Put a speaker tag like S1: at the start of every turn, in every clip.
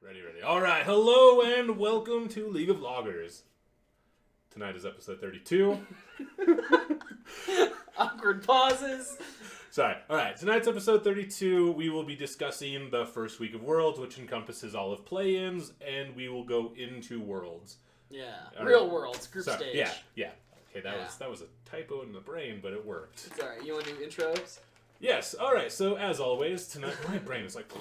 S1: Ready. All right. Hello and welcome to League of Loggers. Tonight is episode 32.
S2: Awkward pauses.
S1: Sorry. All right. Tonight's episode 32. We will be discussing the first week of Worlds, which encompasses all of play-ins, and we will go into Worlds.
S2: Yeah. Real Worlds, group
S1: Sorry.
S2: stage.
S1: Yeah. Okay, that was a typo in the brain, but it worked.
S2: It's alright. You want to do intros?
S1: Yes. All right. So as always, tonight my brain is like,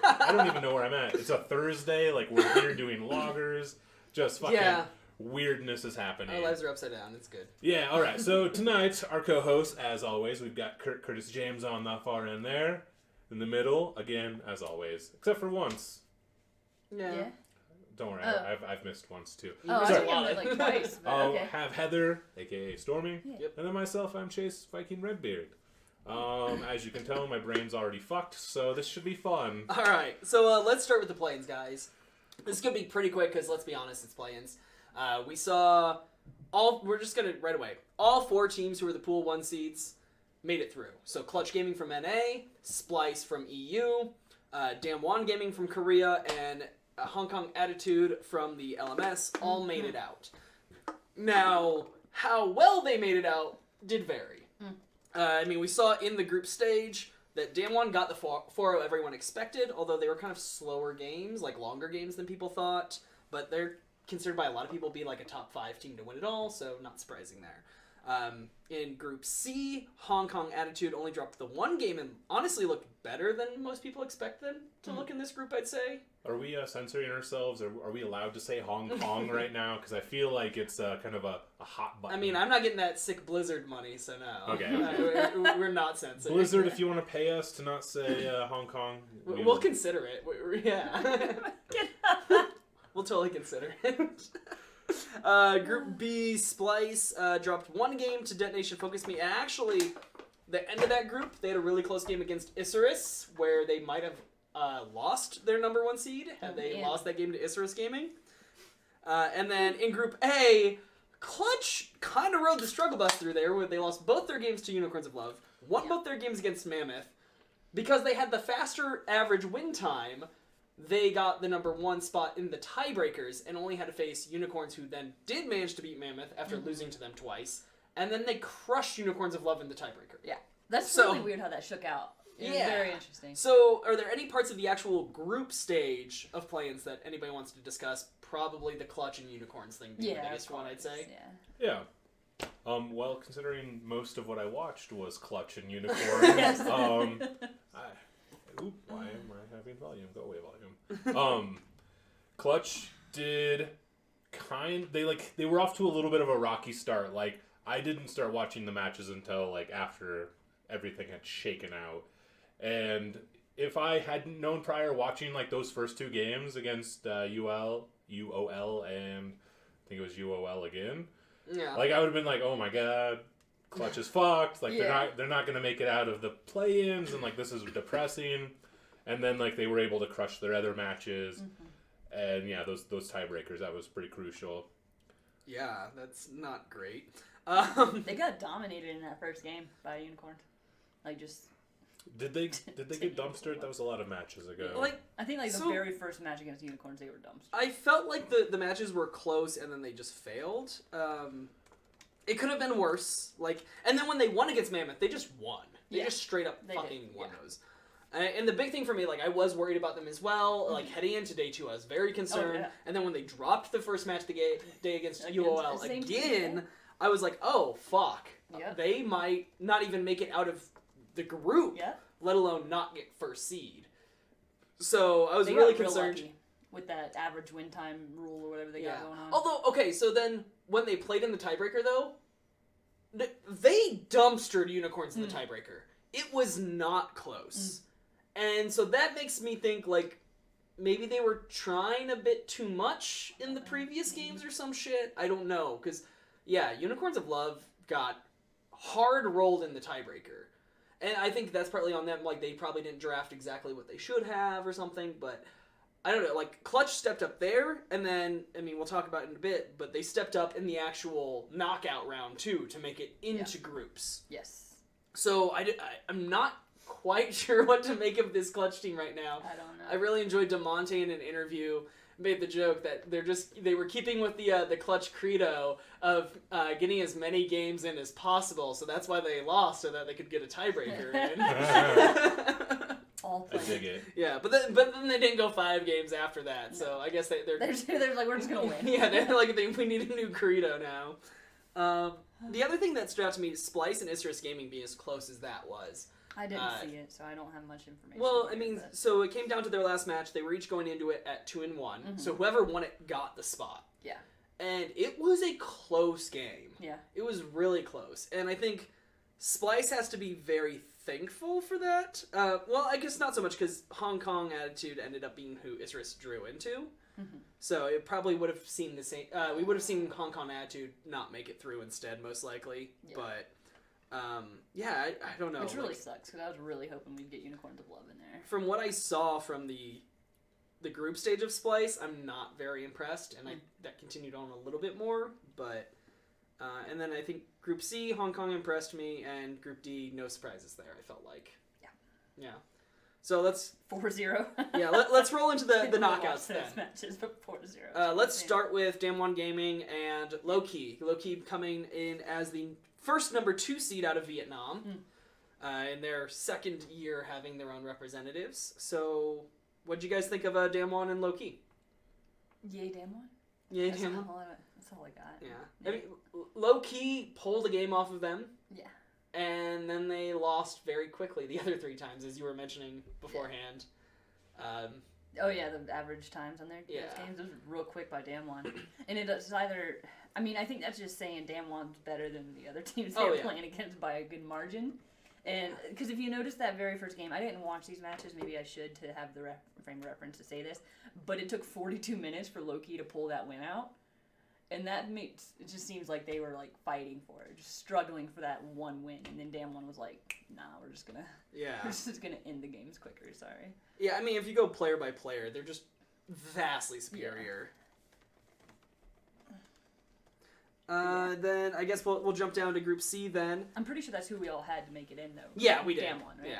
S1: I don't even know where I'm at. It's a Thursday. Like we're here doing loggers. Just fucking weirdness is happening.
S2: Our lives are upside down. It's good.
S1: Yeah. All right. So tonight, our co-host, as always, we've got Kurtis James on the far end there, in the middle again, as always, except for once.
S2: Yeah.
S1: Don't worry, I've missed once too.
S3: Oh, I think I went like twice. But
S1: I'll
S3: okay.
S1: have Heather, aka Stormy,
S3: Yep.
S1: and then myself. I'm Chase Viking Redbeard. As you can tell, my brain's already fucked, so this should be fun.
S2: Alright, so let's start with the play-ins, guys. This could be pretty quick, because let's be honest, it's play-ins. We saw we're just going to, right away, all four teams who were the Pool 1 seeds made it through. So Clutch Gaming from NA, Splice from EU, Damwon Gaming from Korea, and Hong Kong Attitude from the LMS all made it out. Now, how well they made it out did vary. We saw in the group stage that Damwon got the 4-0 everyone expected, although they were kind of slower games, like longer games than people thought, but they're considered by a lot of people being like a top 5 team to win it all, so not surprising there. In Group C, Hong Kong Attitude only dropped the one game and honestly looked better than most people expect them to look in this group, I'd say.
S1: Are we censoring ourselves? Are we allowed to say Hong Kong right now? Because I feel like it's kind of a hot button.
S2: I mean, I'm not getting that sick Blizzard money, so no.
S1: Okay.
S2: We're not censoring.
S1: Blizzard, if you want to pay us to not say Hong Kong,
S2: We'll consider it. Yeah. We'll totally consider it. Group B, Splice dropped one game to Detonation Focus Me. And actually, the end of that group, they had a really close game against Isurus, where they might have lost their number 1 seed had they lost that game to Isurus Gaming. And then in Group A, Clutch kind of rode the struggle bus through there, where they lost both their games to Unicorns of Love, won both their games against Mammoth. Because they had the faster average win time, they got the number 1 spot in the tiebreakers and only had to face Unicorns, who then did manage to beat Mammoth after losing to them twice. And then they crushed Unicorns of Love in the tiebreaker.
S3: Yeah. That's really weird how that shook out. It was very interesting.
S2: So, are there any parts of the actual group stage of play-ins that anybody wants to discuss? Probably the Clutch and Unicorns thing being the biggest one, I'd say.
S1: Yeah. Well, considering most of what I watched was Clutch and Unicorns,
S3: Yes.
S1: why am I having volume? Go away, volume. Clutch did they were off to a little bit of a rocky start. Like, I didn't start watching the matches until like after everything had shaken out. And if I hadn't known prior watching like those first 2 games against UOL, and I think it was UOL again.
S2: Yeah.
S1: Like, I would have been like, oh my god, Clutch is fucked. Like, they're not gonna make it out of the play-ins, and like this is depressing. And then like they were able to crush their other matches, and yeah, those tiebreakers, that was pretty crucial.
S2: Yeah, that's not great.
S3: They got dominated in that first game by Unicorns. Like, just...
S1: Did they get dumpstered? That was a lot of matches ago.
S3: I think the very first match against Unicorns, they were dumpstered.
S2: I felt like the matches were close and then they just failed. It could have been worse. And then when they won against Mammoth, they just won. They just straight up fucking won those. And the big thing for me, I was worried about them as well. Heading into day 2, I was very concerned. Oh, yeah. And then when they dropped the first match the day against UOL again, I was like, oh, fuck. Yeah. They might not even make it out of the group, let alone not get first seed. So I was really concerned
S3: with that average win time rule or whatever they got going on.
S2: Although, okay, so then when they played in the tiebreaker, though, they dumpstered Unicorns in the tiebreaker. It was not close. And so that makes me think, maybe they were trying a bit too much in the previous games or some shit. I don't know, because, Unicorns of Love got hard rolled in the tiebreaker. And I think that's partly on them, they probably didn't draft exactly what they should have or something, but I don't know, Clutch stepped up there, and then, we'll talk about it in a bit, but they stepped up in the actual knockout round, too, to make it into groups.
S3: Yes.
S2: So I'm not quite sure what to make of this Clutch team right now.
S3: I don't know.
S2: I really enjoyed DeMonte in an interview made the joke that they were keeping with the Clutch credo of getting as many games in as possible, so that's why they lost, so that they could get a tiebreaker in.
S3: All
S1: I dig it.
S2: Yeah, but then they didn't go 5 games after that, so I guess they're
S3: like, we're just gonna win.
S2: Yeah, they're like, we need a new credo now. The other thing that stood out to me is Splice and Isurus Gaming being as close as that was.
S3: I didn't see it, so I don't have much information.
S2: Well, I mean, so it came down to their last match. They were each going into it at 2-1. Mm-hmm. So whoever won it got the spot.
S3: Yeah.
S2: And it was a close game.
S3: Yeah.
S2: It was really close. And I think Splice has to be very thankful for that. Well, I guess not so much because Hong Kong Attitude ended up being who Isurus drew into. Mm-hmm. So it probably would have seen the same. We would have seen Hong Kong Attitude not make it through instead, most likely. Yeah. But yeah, I don't know.
S3: Which really sucks because I was really hoping we'd get Unicorns of Love in there.
S2: From what I saw from the group stage of Splice, I'm not very impressed, and that continued on a little bit more. But and then I think Group C, Hong Kong impressed me, and Group D, no surprises there. I felt like, yeah. So let's
S3: 4-0.
S2: Yeah, let's roll into the knockouts then.
S3: Matches, but 4-0.
S2: Let's start with Damwon Gaming and Low-Key. Low-Key coming in as the first number 2 seed out of Vietnam, in their second year having their own representatives. So, what'd you guys think of Damwon and Low-Key?
S3: Yay, Damwon?
S2: Yay, Damwon?
S3: That's all I got.
S2: Yeah. I mean, Low-Key pulled a game off of them.
S3: Yeah.
S2: And then they lost very quickly the other 3 times, as you were mentioning beforehand.
S3: Oh yeah, the average times on their those games was real quick by Damwon. And it's either, I mean, I think that's just saying Damwon's better than the other teams they're playing against by a good margin. And because if you notice that very first game, I didn't watch these matches. Maybe I should to have the frame of reference to say this, but it took 42 minutes for Low-Key to pull that win out. And that makes it just seems like they were like fighting for it, just struggling for that one win. And then Damwon was like, "Nah, we're just gonna end the games quicker." Sorry.
S2: Yeah, I mean, if you go player by player, they're just vastly superior. Yeah. Then I guess we'll jump down to Group C then.
S3: I'm pretty sure that's who we all had to make it in though.
S2: Yeah, we did.
S3: Damwon, right?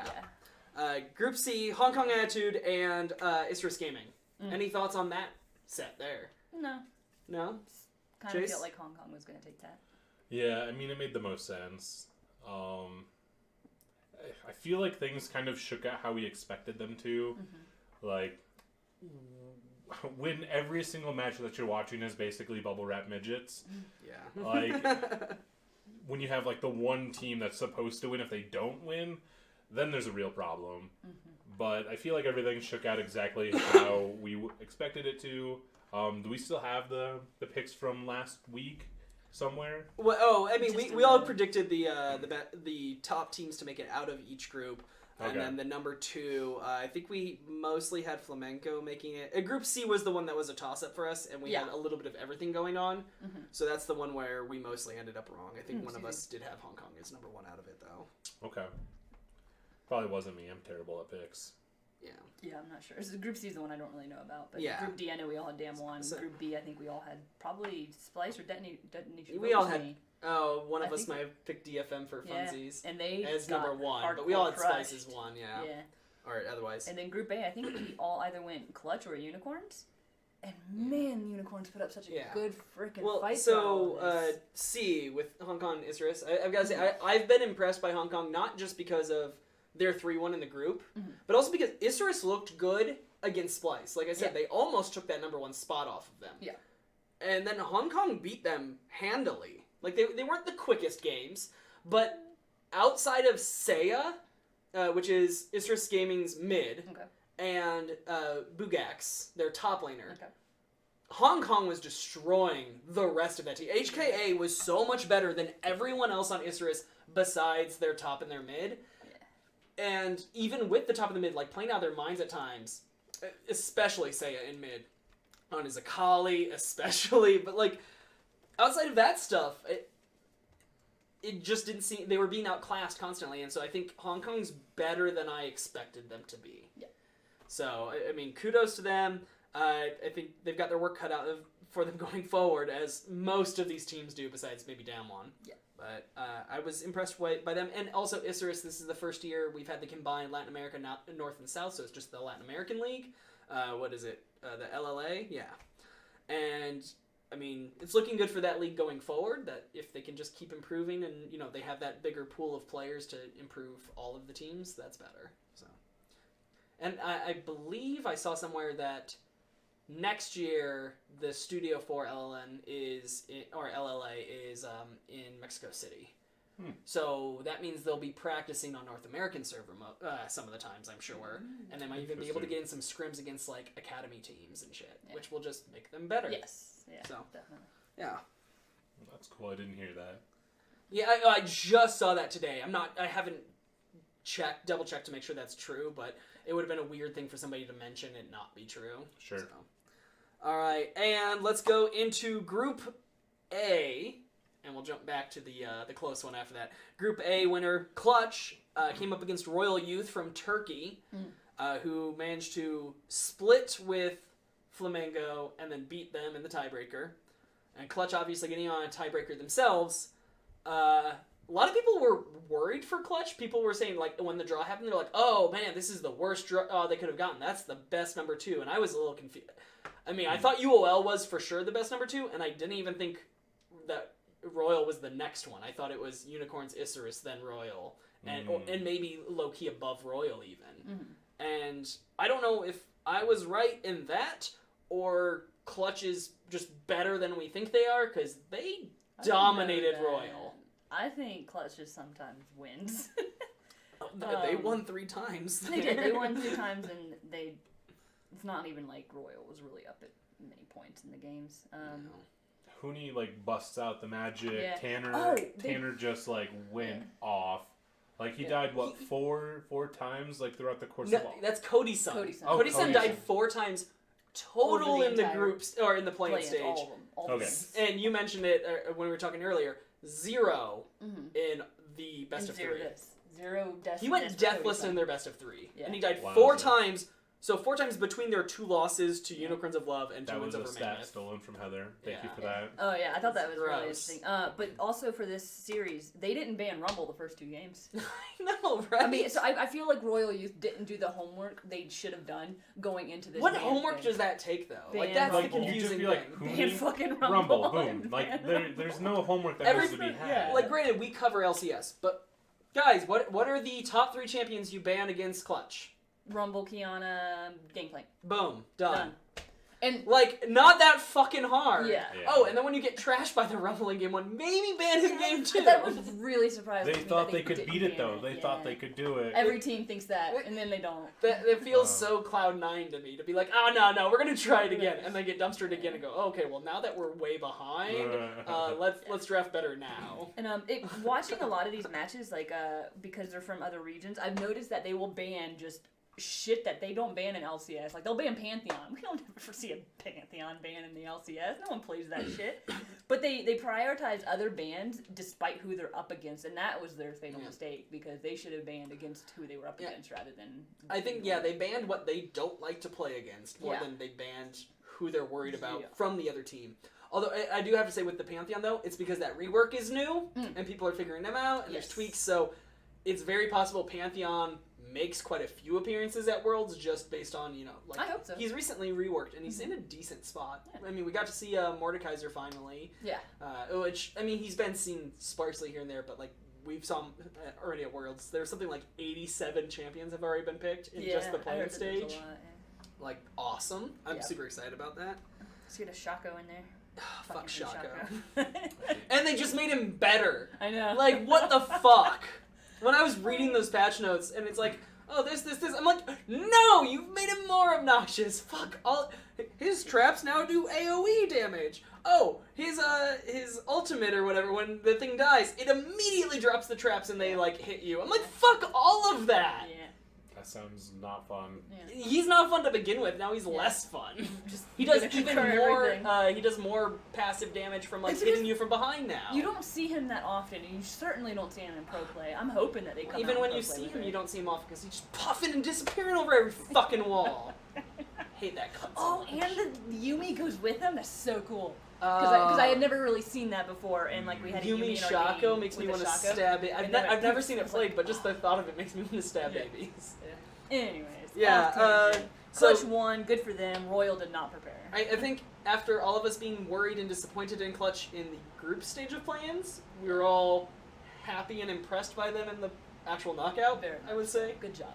S2: Yeah. Group C, Hong Kong Attitude and Isurus Gaming. Any thoughts on that set there?
S3: No.
S2: No.
S3: Kind of felt like Hong Kong was going to take that.
S1: Yeah, I mean, it made the most sense. I feel like things kind of shook out how we expected them to. Mm-hmm. Like, when every single match that you're watching is basically bubble wrap midgets.
S2: Yeah.
S1: Like, when you have, like, the one team that's supposed to win, if they don't win, then there's a real problem. Mm-hmm. But I feel like everything shook out exactly how we expected it to. Do we still have the picks from last week somewhere?
S2: Well, I mean, we all predicted the top teams to make it out of each group, and then the number 2. I think we mostly had Flamenco making it. Group C was the one that was a toss up for us, and we had a little bit of everything going on. Mm-hmm. So that's the one where we mostly ended up wrong. I think one of us did have Hong Kong as number 1 out of it, though.
S1: Okay. Probably wasn't me. I'm terrible at picks.
S3: Yeah, I'm not sure. So Group C is the one I don't really know about. But Group D, I know we all had Damwon. Group B, I think we all had probably Splice or Detonation.
S2: We all had. Oh, one of us might have picked DFM for funsies.
S3: And they
S2: as number 1, but we all had Splice as 1. Yeah. Or otherwise.
S3: And then Group A, I think we all either went Clutch or Unicorns. And man, the Unicorns put up such a good freaking fight.
S2: So C with Hong Kong and Isurus. I've got to say, I've been impressed by Hong Kong, not just because of their 3-1 in the group, but also because Isurus looked good against Splice. Like I said, they almost took that number 1 spot off of them. Yeah. And then Hong Kong beat them handily. Like, they weren't the quickest games, but outside of Seiya, which is Isurus Gaming's mid, and Bugax, their top laner, Hong Kong was destroying the rest of that team. HKA was so much better than everyone else on Isurus besides their top and their mid. And even with the top of the mid, like, playing out of their minds at times, especially Seiya in mid, on his Akali especially, but, like, outside of that stuff, it just didn't seem, they were being outclassed constantly, and so I think Hong Kong's better than I expected them to be. Yeah. So, I mean, kudos to them. I think they've got their work cut out for them going forward, as most of these teams do, besides maybe Damwon. But I was impressed by them. And also, Isurus, this is the first year we've had the combined Latin America, North and South, so it's just the Latin American League. What is it? The LLA? Yeah. And, I mean, it's looking good for that league going forward, that if they can just keep improving and, they have that bigger pool of players to improve all of the teams, that's better. So, and I believe I saw somewhere that next year the Studio 4 LLA is in Mexico City. So that means they'll be practicing on North American server some of the times, I'm sure. And they might even be able to get in some scrims against, like, academy teams and shit, which will just make them better.
S3: Yes. Yeah,
S2: so,
S3: definitely.
S2: Yeah.
S1: That's cool. I didn't hear that.
S2: Yeah, I just saw that today. I haven't double checked to make sure that's true, but it would have been a weird thing for somebody to mention and not be true.
S1: Sure.
S2: So. All right, and let's go into Group A. And we'll jump back to the close one after that. Group A winner, Clutch, came up against Royal Youth from Turkey, who managed to split with Flamengo and then beat them in the tiebreaker. And Clutch obviously getting on a tiebreaker themselves. A lot of people were worried for Clutch. People were saying, like, when the draw happened, they're like, oh, man, this is the worst draw they could have gotten. That's the best number 2. And I was a little confused. I mean, I thought UOL was for sure the best number 2, and I didn't even think that Royal was the next one. I thought it was Unicorns, Isurus, then Royal, and maybe low-key above Royal even. And I don't know if I was right in that, or Clutch is just better than we think they are, because they dominated Royal.
S3: I think Clutch just sometimes wins.
S2: They won 3 times.
S3: They did. They won 3 times, and it's not even like Royal was really up at many points in the games.
S1: Huni, like, busts out the magic.
S3: Yeah.
S1: Tanner just, like, went off. Like, he died, four times, like, throughout the course of all?
S2: That's Cody's son.
S3: Cody's
S2: son died 4 times total in the groups, or in the playing stage.
S3: All of them.
S2: And you mentioned it when we were talking earlier. 0 in the best of 3.
S3: 0 deaths.
S2: He went deathless in their best of 3.
S3: Yeah.
S2: And he died 4 times. So 4 times between their 2 losses to Unicorns of Love and 2 wins over Mammoth.
S1: That was a stat stolen from Heather. Thank you for that.
S3: Oh, yeah. I thought that was really interesting. But also for this series, they didn't ban Rumble the first 2 games.
S2: I know, right?
S3: I mean, so I feel like Royal Youth didn't do the homework they should have done going into this.
S2: What homework does that take, though? Like, that's the confusing thing.
S3: Ban fucking Rumble.
S1: Boom. Like, there's no homework that needs to be had.
S2: Yeah. Like, granted, we cover LCS, but guys, what are the top 3 champions you ban against Clutch?
S3: Rumble, Kiana, Gangplank.
S2: Boom. Done.
S3: And
S2: like, not that fucking hard.
S3: Yeah.
S2: Oh, and then when you get trashed by the Rumble in game 1, maybe ban him game 2.
S3: That was really surprising.
S1: They thought they could beat it, though. They thought they could do it.
S3: Every team thinks that, and then they don't.
S2: It feels so Cloud9 to me, to be like, oh, no, we're going to try it again. And then get dumpstered again and go, oh, okay, well, now that we're way behind, let's draft better now.
S3: And watching a lot of these matches, like, because they're from other regions, I've noticed that they will ban just shit that they don't ban in LCS. Like, they'll ban Pantheon. We don't ever see a Pantheon ban in the LCS. No one plays that shit. But they prioritize other bans despite who they're up against, and that was their fatal mistake, because they should have banned against who they were up against rather than...
S2: I think, they banned what they don't like to play against more than they banned who they're worried about from the other team. Although, I do have to say with the Pantheon, though, it's because that rework is new, and people are figuring them out, and there's tweaks, so it's very possible Pantheon makes quite a few appearances at Worlds just based on, like,
S3: I hope so.
S2: He's recently reworked, and he's in a decent spot. Yeah. I mean, we got to see Mordekaiser finally.
S3: Yeah.
S2: Which, I mean, he's been seen sparsely here and there, but, like, we've saw him already at Worlds. There's something like 87 champions have already been picked in just the playing stage.
S3: Lot,
S2: Like, awesome. I'm super excited about that.
S3: Let's get a Shaco in there.
S2: Fuck Shaco. And they just made him better.
S3: I know.
S2: Like, what the fuck? When I was reading those patch notes, and it's like, oh, this, I'm like, no, you've made him more obnoxious. Fuck, his traps now do AoE damage. Oh, his ultimate or whatever, when the thing dies, it immediately drops the traps and they, like, hit you. I'm like, fuck all of that.
S3: Yeah.
S1: That sounds not fun.
S2: Yeah. He's not fun to begin with. Now he's less fun. He does even more. He does more passive damage from like hitting you from behind now.
S3: You don't see him that often, and you certainly don't see him in pro play. I'm hoping that they come.
S2: Even
S3: out
S2: when you see him, you don't see him often because he's just puffing and disappearing over every fucking wall. Hate that cutscene.
S3: Oh, and the Yumi goes with him. That's so cool. Because I had never really seen that before, and like we had
S2: Yumi Shako makes me want to stab it. I've never seen it played, but just the thought of it makes me want to stab babies.
S3: Yeah. Anyways.
S2: Yeah.
S3: Clutch won. Good for them. Royal did not prepare.
S2: I think after all of us being worried and disappointed in Clutch in the group stage of play-ins, we were all happy and impressed by them in the actual knockout. I would say.
S3: Good job.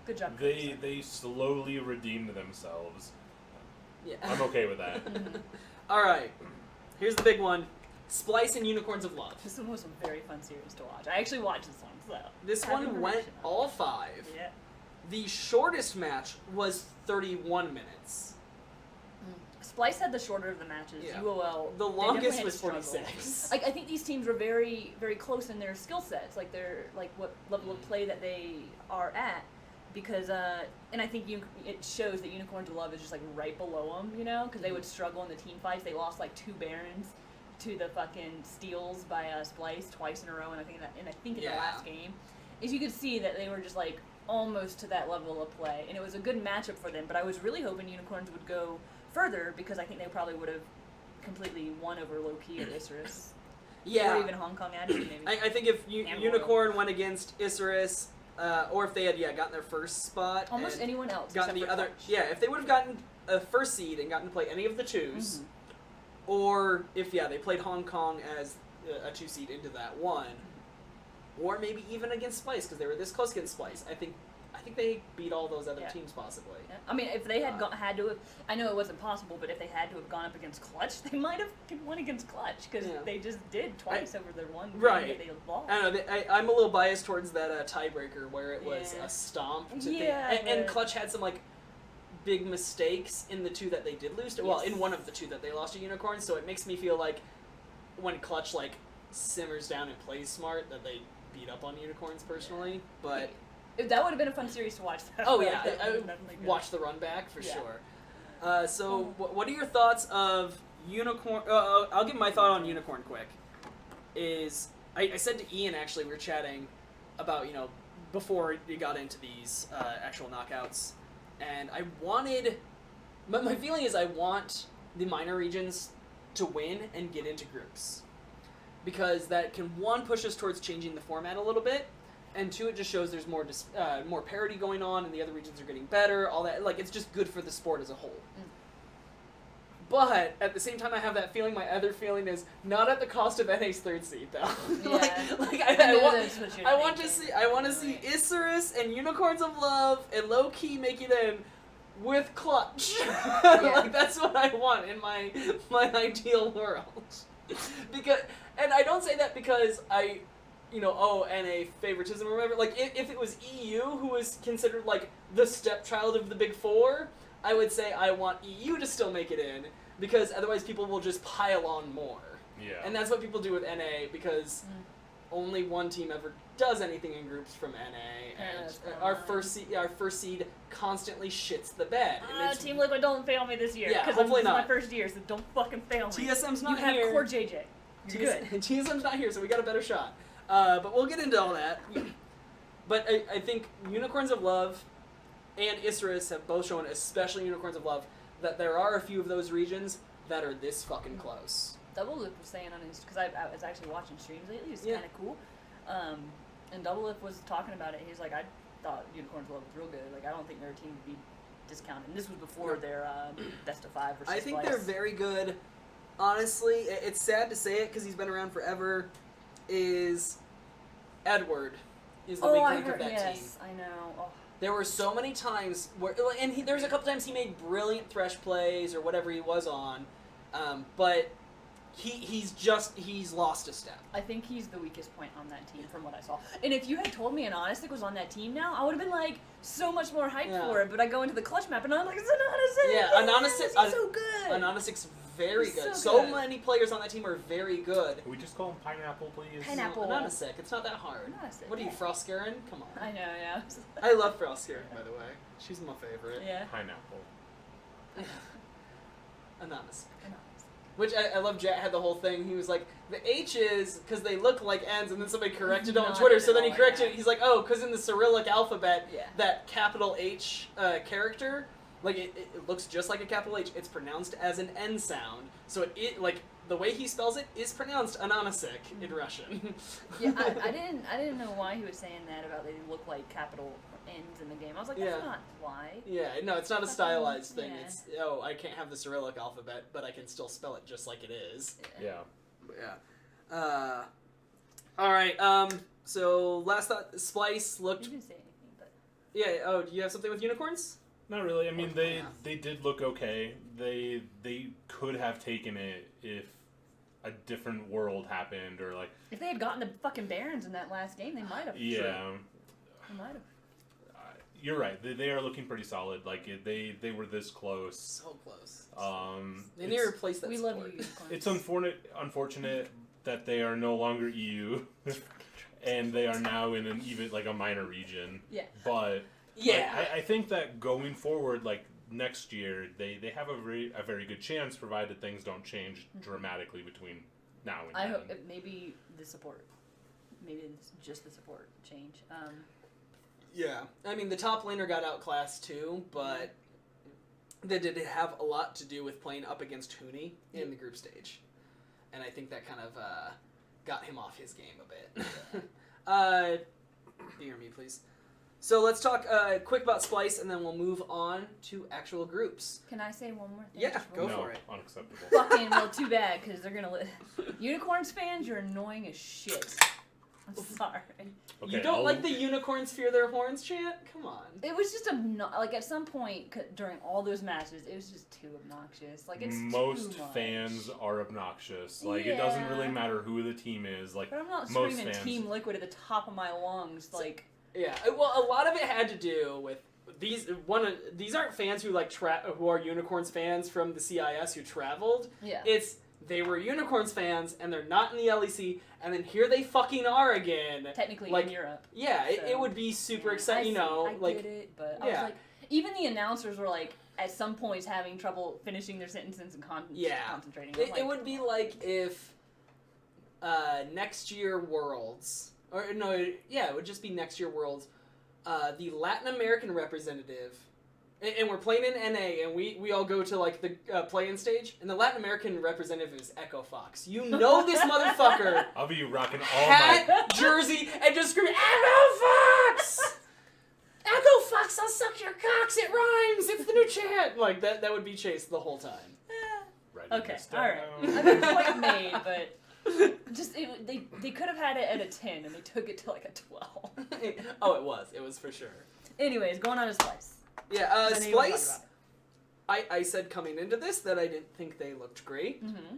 S3: Good job.
S1: They slowly redeemed themselves.
S2: Yeah.
S1: I'm okay with that.
S2: All right. Here's the big one. Splice and Unicorns of Love.
S3: This one was a very fun series to watch. I actually watched this one, so.
S2: This one went all 5.
S3: Yeah.
S2: The shortest match was 31 minutes.
S3: Splice had the shorter of the matches.
S2: Yeah.
S3: UOL.
S2: The longest was 46.
S3: I think these teams were very, very close in their skill sets, like their what level of play that they are at, because and I think it shows that Unicorns of Love is just like right below them, you know, because they would struggle in the team fights. They lost like 2 Barons to the fucking Steals by Splice twice in a row, and I think in the last game, is you could see that they were just like almost to that level of play, and it was a good matchup for them. But I was really hoping Unicorns would go further, because I think they probably would have completely won over Low-Key or Isurus.
S2: Yeah.
S3: Or even Hong Kong Attitude, maybe.
S2: I think if Unicorn went against Isurus, or if they had gotten their first spot,
S3: almost anyone else
S2: gotten the other,
S3: Clutch.
S2: if they would have gotten a first seed and gotten to play any of the 2s, or if they played Hong Kong as a 2 seed into that one, or maybe even against Splice, because they were this close against Splice. I think they beat all those other teams possibly.
S3: Yeah. I mean, if they had had to have, I know it wasn't possible, but if they had to have gone up against Clutch, they might have won against Clutch, because they just did twice over their one game that they lost.
S2: I don't know. I'm a little biased towards that tiebreaker where it was a stomp. And Clutch had some like big mistakes in the 2 that they did lose to. Well, in one of the 2 that they lost to Unicorns, so it makes me feel like when Clutch like simmers down and plays smart, that they beat up on Unicorns personally, but.
S3: That would have been a fun series to watch.
S2: Oh yeah, I would watch the run back for sure. So, what are your thoughts of Unicorn? I'll give my thought on Unicorn quick. I said to Ian, actually, we were chatting about, before we got into these actual knockouts, and I wanted, but my feeling is I want the minor regions to win and get into groups, because that can, 1, push us towards changing the format a little bit, and 2, it just shows there's more parity going on, and the other regions are getting better. All that, like, it's just good for the sport as a whole. But at the same time, I have that feeling. My other feeling is not at the cost of NA's 3rd seed, though. I want to see Isurus and Unicorns of Love and Low-Key make it in with Clutch. Like, that's what I want in my ideal world. And I don't say that because I. NA favoritism or whatever. Like, if it was EU, who was considered, like, the stepchild of the Big 4, I would say I want EU to still make it in, because otherwise people will just pile on more.
S1: Yeah.
S2: And that's what people do with NA, because only one team ever does anything in groups from NA, and our first seed constantly shits the bed.
S3: Team Liquid, don't fail me this year.
S2: Yeah,
S3: because
S2: hopefully
S3: this is
S2: not.
S3: my first year, so don't fucking fail me.
S2: TSM's not
S3: here. You have core JJ. You're good.
S2: TSM's not here, so we got a better shot. But we'll get into all that. But I think Unicorns of Love and Isurus have both shown, especially Unicorns of Love, that there are a few of those regions that are this fucking close.
S3: Double Lip was saying on his, because I was actually watching streams lately, it's kind of cool. And Double Lip was talking about it. He's like, I thought Unicorns of Love was real good. Like, I don't think their team would be discounted. And this was before their best of 5 versus
S2: I think
S3: Splice.
S2: they're very good. Honestly, it's sad to say it because he's been around forever. Is Edward is the weak link of that team.
S3: I know. Oh.
S2: There were so many times where, and there was a couple times he made brilliant thresh plays or whatever he was on, but he's lost a step.
S3: I think he's the weakest point on that team from what I saw. And if you had told me Anonystic was on that team now, I would have been like so much more hyped for it. But I go into the clutch map and I'm like, it's Anonystic.
S2: Yeah, Anonystic.
S3: He's so good.
S2: Anonystic's very good.
S3: So
S2: So
S3: good.
S2: many players on that team are very good.
S1: Can we just call him Pineapple, please?
S3: Pineapple.
S2: Anonystic. It's not that hard.
S3: Anonystic,
S2: What are you, Frostgaren? Come on.
S3: I know, yeah.
S2: I love Frostgaren, by the way. She's my favorite.
S3: Yeah.
S1: Pineapple.
S2: Anonystic. Which I love. Jet had the whole thing. He was like, the H's, because they look like N's, and then somebody corrected it on Twitter. So then he corrected it. He's like, oh, because in the Cyrillic alphabet, that capital H character Like, it looks just like a capital H. It's pronounced as an N sound. So it like, the way he spells it is pronounced Ananasik in Russian.
S3: Yeah, I didn't know why he was saying that about they look like capital N's in the game. I was like, that's not why.
S2: Yeah, no, it's not a stylized thing.
S3: Yeah.
S2: It's, I can't have the Cyrillic alphabet, but I can still spell it just like it is.
S1: Yeah.
S2: Yeah. All right, so last thought, Splice looked...
S3: You didn't say anything, but...
S2: Yeah, do you have something with unicorns?
S1: Not really. I mean, they did look okay. They could have taken it if a different world happened, or like...
S3: If they had gotten the fucking Barons in that last game, they might have.
S1: Yeah.
S3: They might have.
S1: You're right. They are looking pretty solid. Like, they were this close.
S2: So close. They need to replace that
S3: We
S2: support.
S3: love you, unicorns.
S1: It's unfortunate that they are no longer EU, and they are now in an even, like, a minor region.
S3: Yeah.
S1: But...
S2: Yeah.
S1: I think that going forward, like, next year, they have a very good chance, provided things don't change dramatically between now and then.
S3: I hope maybe the support. Maybe it's just the support change.
S2: Yeah. I mean, the top laner got outclassed too, but that did have a lot to do with playing up against Huni in the group stage. And I think that kind of got him off his game a bit. Hear me, please. So let's talk quick about Splice, and then we'll move on to actual groups.
S3: Can I say one more thing?
S2: Yeah, go
S1: no,
S2: for it.
S1: Unacceptable.
S3: Fucking, well, too bad, because they're gonna... Unicorns fans, you're annoying as shit. I'm sorry.
S1: Okay,
S2: You don't like the unicorns fear their horns chant? Come on.
S3: It was just like at some point during all those matches, it was just too obnoxious. Like it's
S1: most
S3: too much.
S1: fans are obnoxious. Like it doesn't really matter who the team is. Like
S3: but I'm not
S1: most
S3: screaming
S1: fans.
S3: Team Liquid at the top of my lungs. Like
S2: Yeah, well, a lot of it had to do with these. These aren't fans who who are unicorns fans from the CIS who traveled.
S3: yeah,
S2: It's they were unicorns fans and they're not in the LEC, and then here they fucking are again.
S3: technically
S2: like,
S3: in Europe.
S2: Yeah,
S3: So,
S2: it would be super
S3: yeah,
S2: exciting.
S3: I
S2: like
S3: get it, but I was like, even the announcers were like at some points having trouble finishing their sentences and concentrating.
S2: It would be like if next year Worlds, or no, it would just be next year Worlds. The Latin American representative, and we're playing in NA, and we all go to like the play-in stage, and the Latin American representative is Echo Fox. You know this motherfucker.
S1: I'll be rocking all
S2: Hat,
S1: my
S2: jersey, and just screaming, Echo Fox! Echo Fox, I'll suck your cocks, it rhymes, it's the new chant! Like, that would be Chase the whole time.
S3: Okay, alright. I mean, point made, but just they could have had it at a 10, and they took it to like a 12.
S2: Oh, it was for sure.
S3: Anyways, going on to Splice.
S2: Yeah, Splice, I said coming into this that I didn't think they looked great.
S3: Mm-hmm.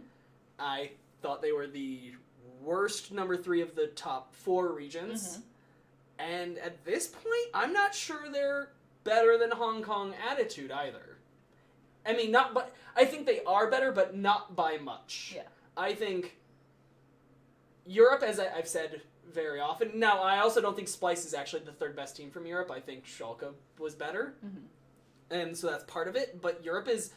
S2: I thought they were the worst number 3 of the top 4 regions.
S3: Mm-hmm.
S2: And at this point, I'm not sure they're better than Hong Kong Attitude either. I mean, I think they are better, but not by much.
S3: Yeah.
S2: I think Europe, as I've said very often. Now, I also don't think Splice is actually the 3rd best team from Europe. I think Schalke was better.
S3: Mm-hmm.
S2: And so that's part of it. But Europe is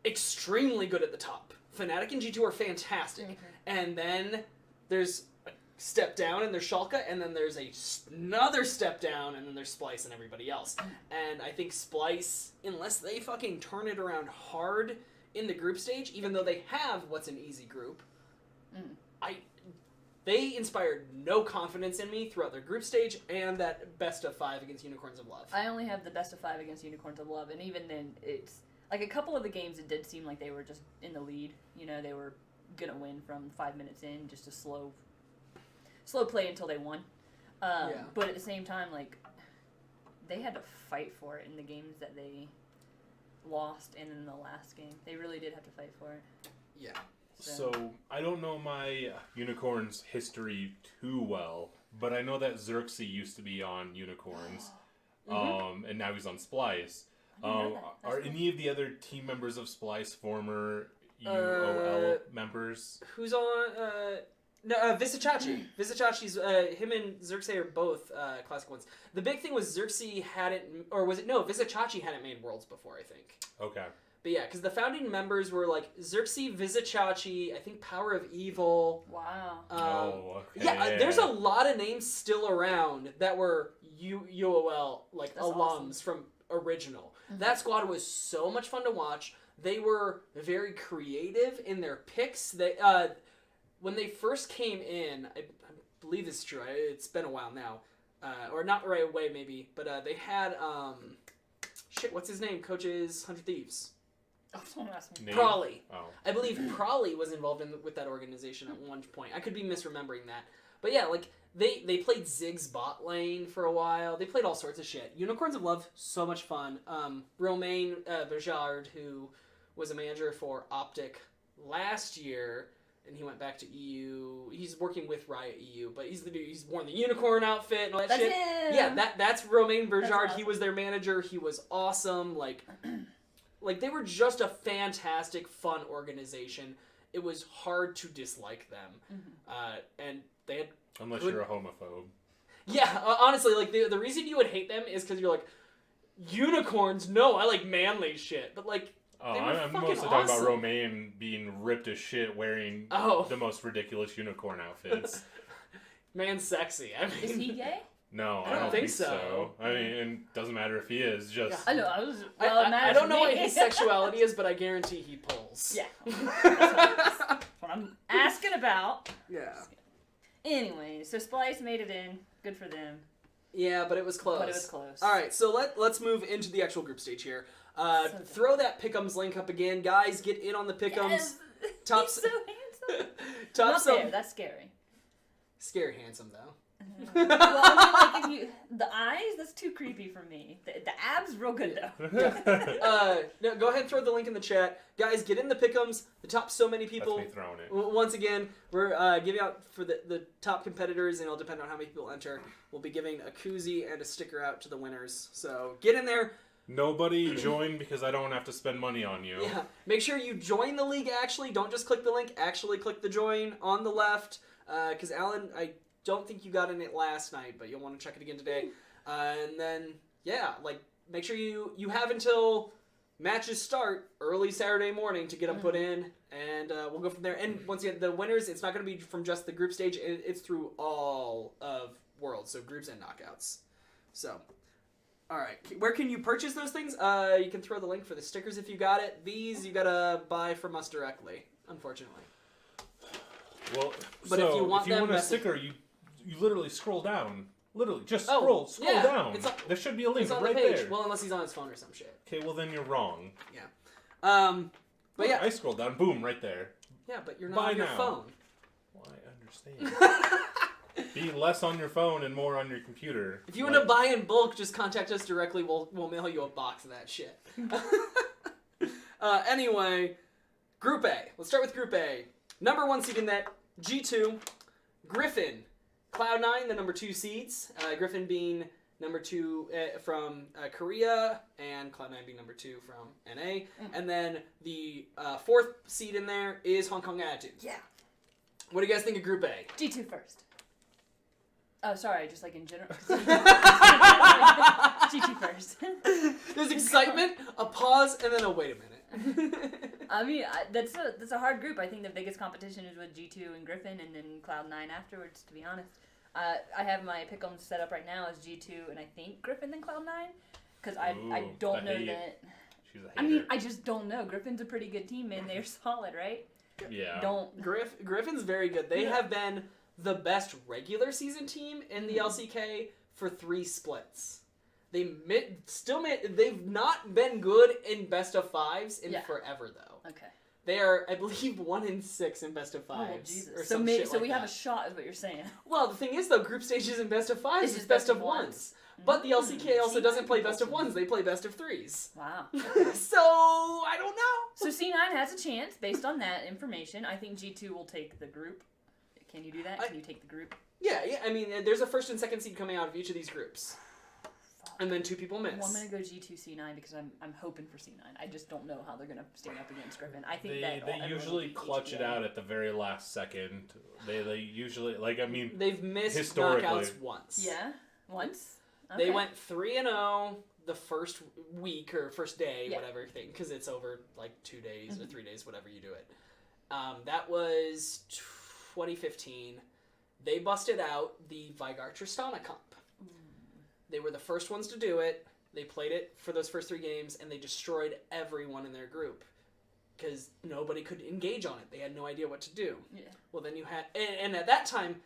S2: extremely good at the top. Fnatic and G2 are fantastic.
S3: Mm-hmm.
S2: And then there's a step down and there's Schalke, and then there's another step down, and then there's Splice and everybody else. And I think Splice, unless they fucking turn it around hard in the group stage, even though they have what's an easy group, they inspired no confidence in me throughout their group stage and that best of 5 against Unicorns of Love.
S3: I only have the best of 5 against Unicorns of Love, and even then, it's like a couple of the games. It did seem like they were just in the lead. You know, they were gonna win from 5 minutes in, just a slow play until they won. But at the same time, like they had to fight for it in the games that they lost, and in the last game, they really did have to fight for it.
S2: Yeah.
S1: So, I don't know my Unicorns history too well, but I know that Xerxes used to be on Unicorns, and now he's on Splice. Are any of the other team members of Splice former UOL members?
S2: Who's on? No, Visachachi. Visachachi's, him and Xerxes are both classic ones. The big thing was Xerxes hadn't, or was it, no, Visachachi hadn't made Worlds before, I think.
S1: Okay.
S2: But yeah, because the founding members were like Xerxes, Visachachi, I think Power of Evil.
S3: Wow.
S1: Okay.
S2: Yeah, there's a lot of names still around that were UOL like
S3: That's
S2: alums
S3: awesome.
S2: from original. That squad was so much fun to watch. They were very creative in their picks. They when they first came in, I believe this is true. It's been a while now, or not right away maybe, but they had what's his name? Coach's 100 Thieves.
S3: Oh, someone asked me.
S2: Prawley.
S1: Oh.
S2: I believe Prawley was involved with that organization at one point. I could be misremembering that. But yeah, like, they played Zig's bot lane for a while. They played all sorts of shit. Unicorns of Love, so much fun. Romain Bergeard, who was a manager for Optic last year, and he went back to EU. He's working with Riot EU, but he's the dude. He's worn the unicorn outfit and all that
S3: That's
S2: shit.
S3: him.
S2: Yeah, that's Romain Bergeard.
S3: Awesome.
S2: He was their manager. He was awesome. Like, they were just a fantastic, fun organization. It was hard to dislike them. And they had...
S1: Unless you're a homophobe.
S2: Yeah, honestly, like, the reason you would hate them is because you're like, unicorns? No, I like manly shit. But, like, they were
S1: I'm
S2: fucking
S1: mostly talking about
S2: awesome.
S1: Romain being ripped as shit wearing the most ridiculous unicorn outfits.
S2: Man's sexy. I mean...
S3: Is he gay?
S1: No,
S2: I don't think so.
S1: I mean, it doesn't matter if he is. Just
S3: I know.
S2: I don't know what his sexuality is, but I guarantee he pulls.
S3: Yeah. That's what I'm asking about.
S2: Yeah.
S3: Anyway, so Splice made it in. Good for them.
S2: Yeah, but it was close. All right, so let's move into the actual group stage here. Throw that Pick'ems link up again, guys. Get in on the Pick'ems.
S3: Yes.
S2: Top
S3: He's so handsome.
S2: top
S3: Not fair. That's scary.
S2: Scary handsome though.
S3: Well, I mean, like, the eyes, that's too creepy for me. The abs, real good though.
S2: No, go ahead and throw the link in the chat. Guys, get in the Pick'ems. The top so many people.
S1: That's me throwing it.
S2: Once again, we're giving out for the top competitors, and it'll depend on how many people enter. We'll be giving a koozie and a sticker out to the winners. So get in there.
S1: Nobody join because I don't have to spend money on you.
S2: Yeah. Make sure you join the league, actually. Don't just click the link. Actually click the join on the left. Because Alan, I don't think you got in it last night, but you'll want to check it again today. And then, yeah, like, make sure you have until matches start early Saturday morning to get them put in, and we'll go from there. And once again, the winners, it's not going to be from just the group stage. It's through all of Worlds, so groups and knockouts. So, all right. Where can you purchase those things? You can throw the link for the stickers if you got it. These, you got to buy from us directly, unfortunately.
S1: Well,
S2: but
S1: so
S2: if you want
S1: a sticker, you literally scroll down. Literally, just scroll
S2: yeah,
S1: down. There should be a link right there.
S2: Well, unless he's on his phone or some shit.
S1: Okay, well then you're wrong.
S2: Yeah. But yeah.
S1: I scrolled down. Boom, right there.
S2: Yeah, but you're not on your phone.
S1: Well, I understand. Be less on your phone and more on your computer.
S2: If you want to buy in bulk, just contact us directly. We'll mail you a box of that shit. Anyway, Group A. Let's start with Group A. Number 1 seed in that, G2, Griffin, Cloud9, the number 2 seeds. Griffin being number 2 from Korea, and Cloud9 being number 2 from NA. And then the 4th seed in there is Hong Kong Attitude.
S3: Yeah.
S2: What do you guys think of Group A?
S3: G2 first. Oh, sorry, just like in general. G2 first.
S2: There's excitement, a pause, and then a wait a minute.
S3: I mean, that's a hard group. I think the biggest competition is with G2 and Griffin, and then Cloud9 afterwards, to be honest. I have my pick'em set up right now as G2 and I think Griffin then Cloud9, because I don't know that.
S1: She's a hater.
S3: I mean, I just don't know. Griffin's a pretty good team, man. They're solid, right?
S1: Yeah.
S2: Griffin's very good. They have been the best regular season team in the LCK for 3 splits. They've not been good in best of 5s in forever though.
S3: Okay.
S2: They are, I believe, 1-6 in best of 5s.
S3: Oh, Jesus.
S2: Or
S3: so
S2: some shit
S3: so
S2: like
S3: we
S2: that.
S3: have a shot, is what you're saying.
S2: Well, the thing is, though, group stage isn't best of 5s, it's
S3: just
S2: best of 1s. But the LCK also doesn't play best of 1s, they play best of 3s.
S3: Wow.
S2: So, I don't know.
S3: So C9 has a chance, based on that information. I think G2 will take the group. Can you do that? Can you take the group?
S2: Yeah, I mean, there's a 1st and 2nd seed coming out of each of these groups. And then 2 people miss.
S3: Well, I'm going to go G2 C9 because I'm hoping for C9. I just don't know how they're going to stand up against Griffin. I think
S1: they usually clutch it out at the very last second. They usually, like, I mean,
S2: they've missed
S1: historically.
S2: knockouts once.
S3: Yeah? Once? Okay.
S2: They went 3-0 the first week or first day, whatever thing, because it's over like 2 days or 3 days, whatever you do it. That was 2015. They busted out the Vigar Tristana comp. They were the first ones to do it. They played it for those first 3 games, and they destroyed everyone in their group because nobody could engage on it. They had no idea what to do.
S3: Yeah.
S2: Well, then you had, and at that time,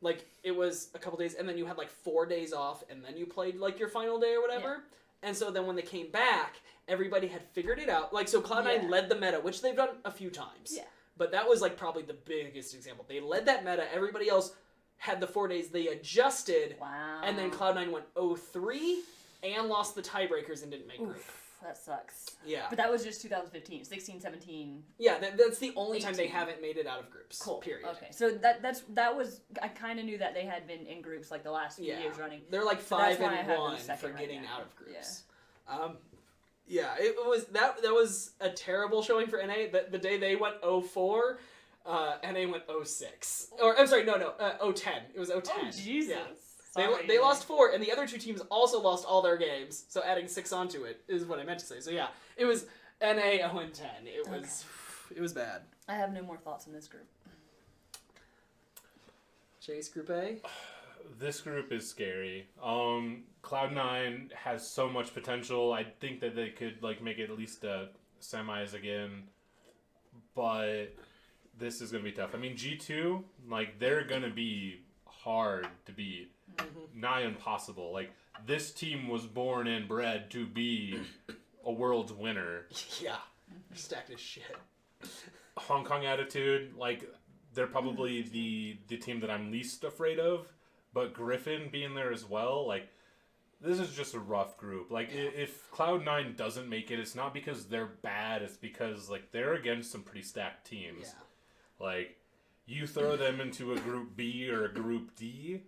S2: like, it was a couple days, and then you had, like, 4 days off, and then you played, like, your final day or whatever. Yeah. And so then when they came back, everybody had figured it out. Like, so Cloud9 led the meta, which they've done a few times.
S3: Yeah.
S2: But that was, like, probably the biggest example. They led that meta. Everybody else had the 4 days. They adjusted.
S3: Wow.
S2: And then Cloud9 went 0-3 and lost the tiebreakers and didn't make group.
S3: That sucks.
S2: Yeah.
S3: But that was just 2015, 16, 17.
S2: Yeah, that's the only
S3: 18.
S2: time they haven't made it out of groups.
S3: Cool.
S2: Period.
S3: Okay, so that was, I kind of knew that they had been in groups like the last few years running.
S2: They're like 5-1 for getting out of groups. Yeah. It was that was a terrible showing for NA. The day they went 0-4, NA went 0-6. Or I'm sorry, no, 0-10. It was 0-10.
S3: Oh Jesus.
S2: Yeah.
S3: Sorry,
S2: they lost 4, and the other 2 teams also lost all their games. So adding 6 onto it is what I meant to say. So yeah, it was NA 0-10. It was bad.
S3: I have no more thoughts on this group.
S2: Chase, Group A.
S1: This group is scary. Cloud9 has so much potential. I think that they could like make it at least semis again, but this is gonna be tough. I mean, G2, like they're gonna be hard to beat. Nigh impossible. Like, this team was born and bred to be a world's winner.
S2: Yeah. They're stacked as shit.
S1: Hong Kong attitude, like, they're probably the team that I'm least afraid of. But Griffin being there as well, like, this is just a rough group. Like, if Cloud9 doesn't make it, it's not because they're bad. It's because, like, they're against some pretty stacked teams. Yeah. Like, you throw them into a Group B or a Group D.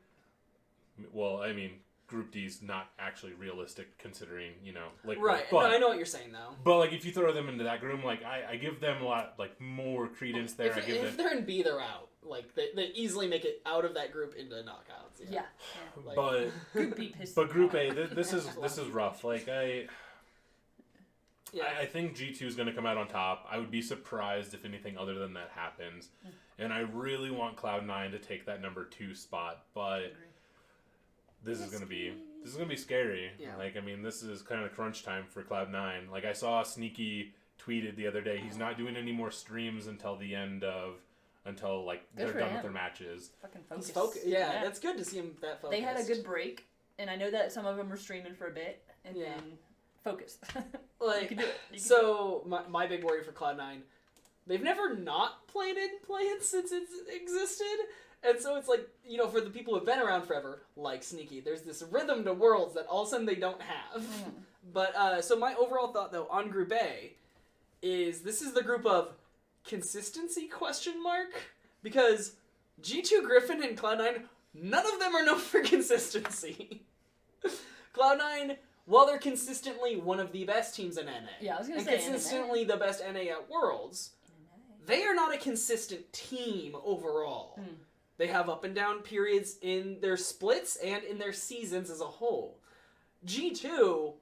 S1: Well, I mean, Group D's not actually realistic considering, you know, like
S2: right.
S1: But,
S2: no, I know what you're saying though.
S1: But like, if you throw them into that group, like I give them a lot like more credence there.
S2: If they're in B, they're out. Like they easily make it out of that group into knockouts.
S3: Yeah.
S2: Like,
S1: but
S3: Group B
S1: but Group A, this is rough. Like I think G2 is going to come out on top. I would be surprised if anything other than that happens. And I really want Cloud9 to take that number 2 spot, but this is going to be scary. Yeah. Like, I mean, this is kind of crunch time for Cloud9. Like, I saw Sneaky tweeted the other day, he's not doing any more streams until the end of, like, they're done with their matches.
S3: Fucking focus.
S2: Yeah, that's good to see him that focused.
S3: They had a good break, and I know that some of them were streaming for a bit, and then focus.
S2: Like, you can do it. My big worry for Cloud9, they've never not played in play-ins since it's existed. And so it's like, you know, for the people who've been around forever, like Sneaky, there's this rhythm to Worlds that all of a sudden they don't have. But, so my overall thought, though, on Group A is this is the group of consistency ? Because G2, Griffin, and Cloud9, none of them are known for consistency. Cloud9, while they're consistently one of the best teams in NA,
S3: yeah, I was gonna say
S2: consistently the best NA at Worlds, they are not a consistent team overall. They have up and down periods in their splits and in their seasons as a whole. G2,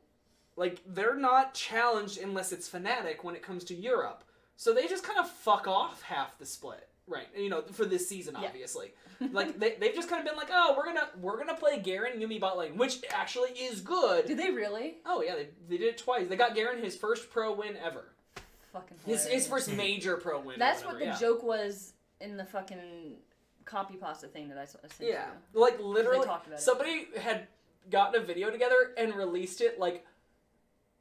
S2: like, they're not challenged unless it's Fnatic when it comes to Europe. So they just kind of fuck off half the split, right? You know, for this season, obviously. Like, they've just kind of been like, oh, we're gonna play Garen Yuumi bot lane, which actually is good.
S3: Did they really?
S2: Oh, yeah, they did it twice. They got Garen his first pro win ever.
S3: Fucking
S2: his first major pro win.
S3: That's what the joke was in the fucking copy pasta thing that I sent you.
S2: Like literally, somebody had gotten a video together and released it. Like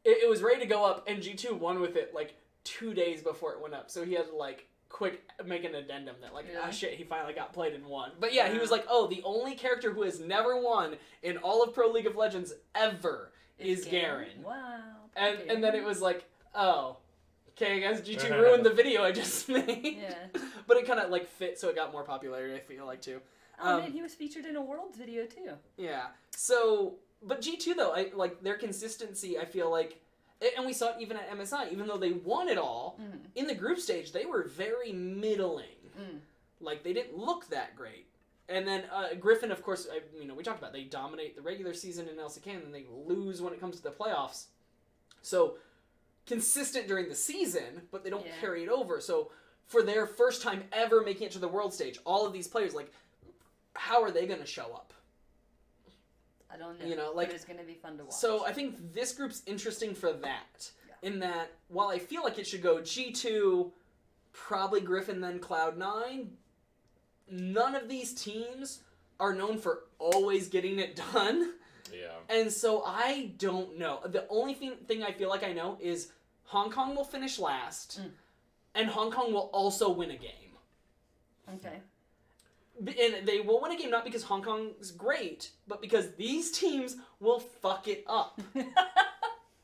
S2: it was ready to go up, and G2 won with it like 2 days before it went up. So he had to like quick make an addendum that like, ah shit, he finally got played and won. But yeah, he was like, oh, the only character who has never won in all of Pro League of Legends ever is Garen.
S3: Wow.
S2: And then it was like, oh. Okay, I guess G2 ruined the video I just made. Yeah. But it kind of, like, fit, so it got more popularity, I feel like, too.
S3: Oh, man, he was featured in a Worlds video, too.
S2: Yeah. So, but G2, though, like, their consistency, I feel like, and we saw it even at MSI, even though they won it all, in the group stage, they were very middling. Like, they didn't look that great. And then Griffin, of course, we talked about, they dominate the regular season in LCK, and then they lose when it comes to the playoffs. So consistent during the season, but they don't carry it over. So for their first time ever making it to the world stage, all of these players, like, how are they going to show up?
S3: I don't know.
S2: You know, like,
S3: but it's going to be fun to watch.
S2: So I think this group's interesting for that. Yeah. In that, while I feel like it should go G2, probably Griffin, then Cloud9, none of these teams are known for always getting it done.
S1: Yeah.
S2: And so I don't know. The only thing I feel like I know is Hong Kong will finish last, and Hong Kong will also win a game.
S3: Okay.
S2: And they will win a game not because Hong Kong's great, but because these teams will fuck it up.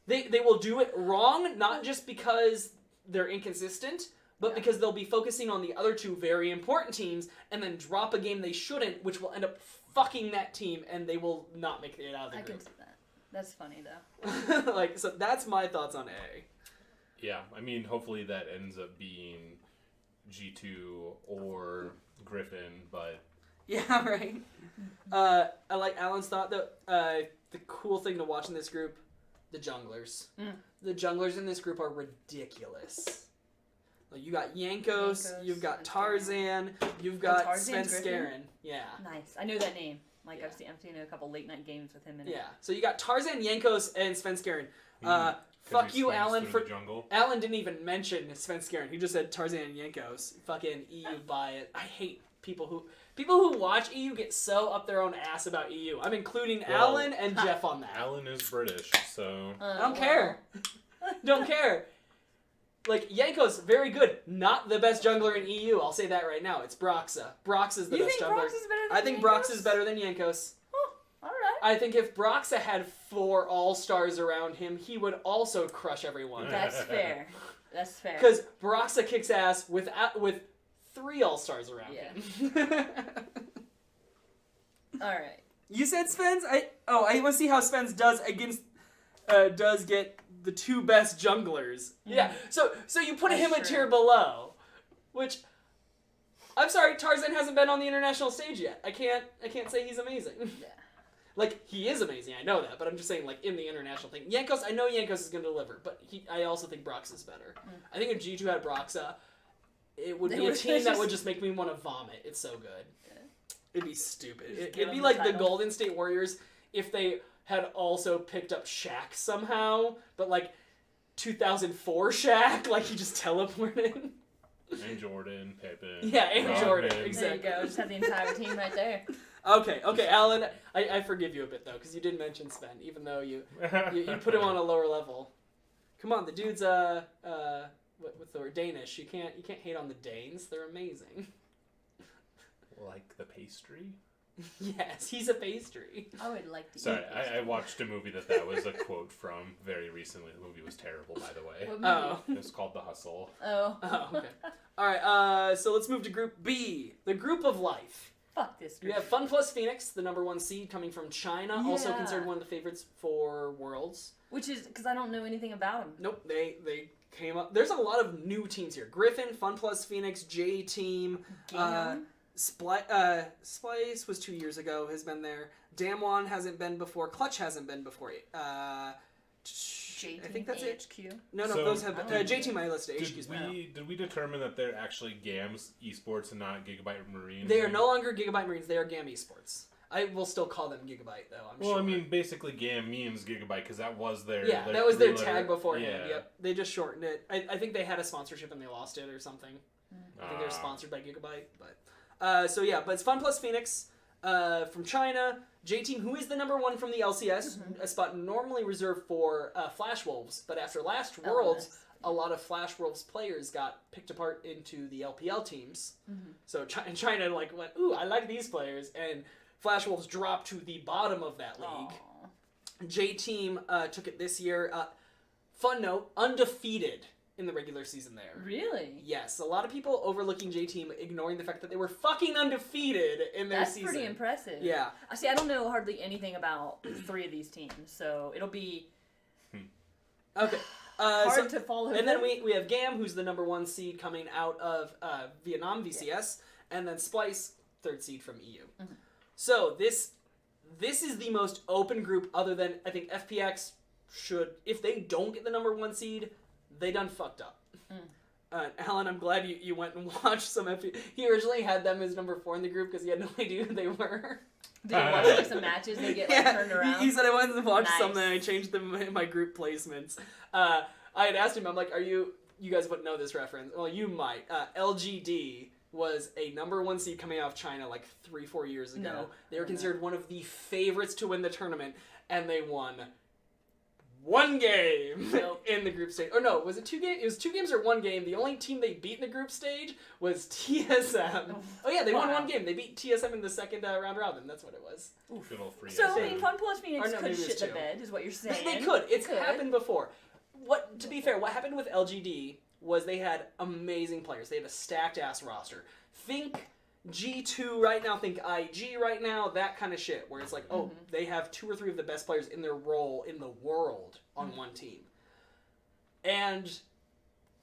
S2: They will do it wrong, not just because they're inconsistent, but because they'll be focusing on the other two very important teams and then drop a game they shouldn't, which will end up fucking that team, and they will not make it out of the group.
S3: I can see that. That's funny, though.
S2: Like, so that's my thoughts on A.
S1: Yeah, I mean, hopefully that ends up being G2 or Griffin, but...
S2: Yeah, right. I like Alan's thought, though. The cool thing to watch in this group, the junglers. The junglers in this group are ridiculous. Like, you got Yankos, you've got Tarzan, you've got Sven Skaren. Yeah.
S3: Nice. I know that name. Like, I've seen a couple late night games with him in it.
S2: Yeah. So you got Tarzan, Yankos, and Sven Skaren. Fuck you, Alan. Alan didn't even mention Sven Skaren. He just said Tarzan and Yankos. Fucking EU buy it. I hate people who watch EU get so up their own ass about EU. I'm including Alan and Jeff on that.
S1: Alan is British, so...
S2: I don't care. Don't care. Like, Yankos, very good. Not the best jungler in EU. I'll say that right now. It's Broxa. Broxa's the best jungler.
S3: You think Brox is better than
S2: I think
S3: Yankos?
S2: Brox is better than Yankos.
S3: Oh, alright.
S2: I think if Broxa had 4 all-stars around him, he would also crush everyone.
S3: That's fair. That's fair.
S2: Because Broxa kicks ass with 3 all-stars around him.
S3: Alright.
S2: You said Sven's? I want to see how Sven's does get the 2 best junglers. Yeah. So you put him a tier below, which I'm sorry, Tarzan hasn't been on the international stage yet. I can't say he's amazing.
S3: Yeah.
S2: Like, he is amazing, I know that, but I'm just saying, like, in the international thing. Yankos, I know Yankos is going to deliver, but I also think Broxa's better. I think if G2 had Broxa, it would be a team that would just make me want to vomit. It's so good. Yeah. It'd be stupid. It'd be like the Golden State Warriors if they had also picked up Shaq somehow, but like 2004 Shaq, like he just teleported.
S1: And Jordan, Pippen.
S2: Yeah, and
S1: Rodman.
S2: Jordan, exactly.
S3: There you go, just have the entire team right there.
S2: Okay, Alan, I forgive you a bit though, because you did mention Sven, even though you put him on a lower level. Come on, the dude's what's the word? Danish. You can't hate on the Danes. They're amazing.
S1: Like the pastry?
S2: Yes, he's a pastry.
S3: I would like to.
S1: Sorry, I watched a movie that was a quote from very recently. The movie was terrible, by the way.
S3: What movie?
S1: It was called The Hustle.
S3: Oh.
S2: Okay. All right. So let's move to Group B, the Group of Life.
S3: Fuck this group.
S2: You have Fun Plus Phoenix, the #1 seed, coming from China, also considered one of the favorites for Worlds.
S3: Which is because I don't know anything about them.
S2: Nope, they came up. There's a lot of new teams here. Griffin, Fun Plus Phoenix, J Team. Splice was 2 years ago, has been there. Damwon hasn't been before. Clutch hasn't been before.
S3: J-Team,
S2: I think that's
S3: AHQ.
S2: it. No,
S1: So,
S2: those have been. J-Team I listed. HQ's
S1: Did we determine that they're actually GAMS esports and not Gigabyte Marine?
S2: They are no longer Gigabyte Marines. They are GAM Esports. I will still call them Gigabyte, though, I'm sure.
S1: Well, I mean, basically GAM means Gigabyte because that was their...
S2: Yeah, that was their tag beforehand.
S1: Yeah.
S2: Yep. They just shortened it. I think they had a sponsorship and they lost it or something. I think they were sponsored by Gigabyte. But but it's Fun Plus Phoenix from China. J-Team, who is the #1 from the LCS, a spot normally reserved for Flash Wolves. But after last Worlds, a lot of Flash Wolves players got picked apart into the LPL teams. So China went, ooh, I like these players. And Flash Wolves dropped to the bottom of that league. J-Team took it this year. Fun note, undefeated in the regular season there.
S3: Really?
S2: Yes. A lot of people overlooking J-Team, ignoring the fact that they were fucking undefeated in their season.
S3: That's pretty impressive.
S2: Yeah.
S3: See, I don't know hardly anything about 3 of these teams, so it'll be
S2: okay.
S3: hard to follow.
S2: And then we have GAM, who's the #1 seed coming out of Vietnam, VCS, and then Splice, 3rd seed from EU. So this is the most open group other than, I think, FPX should, if they don't get the #1 seed, they done fucked up. Alan, I'm glad you went and watched some FPX. He originally had them as #4 in the group because he had no idea who they were.
S3: Did you watch like some matches and get like turned around?
S2: He said I wanted to watch something and I changed my group placements. I had asked him, I'm like, you guys wouldn't know this reference. Well, you might. LGD was a number 1 seed coming out of China like 3-4 years ago.
S3: No,
S2: they were considered one of the favorites to win the tournament, and they won 1 game in the group stage. Or no, was it 2 games? It was 2 games or 1 game. The only team they beat in the group stage was TSM. Oh yeah, they won 1 game. They beat TSM in the second round robin. That's what it was.
S1: Good old free
S3: So, I mean, Fun Plus Phoenix could
S2: maybe
S3: shit
S2: it's
S3: the bed, is what you're saying.
S2: They could. It's happened before. To be fair, what happened with LGD was they had amazing players. They had a stacked-ass roster. Think G2 right now, think IG right now, that kind of shit, where it's like, they have 2 or 3 of the best players in their role in the world on one team. And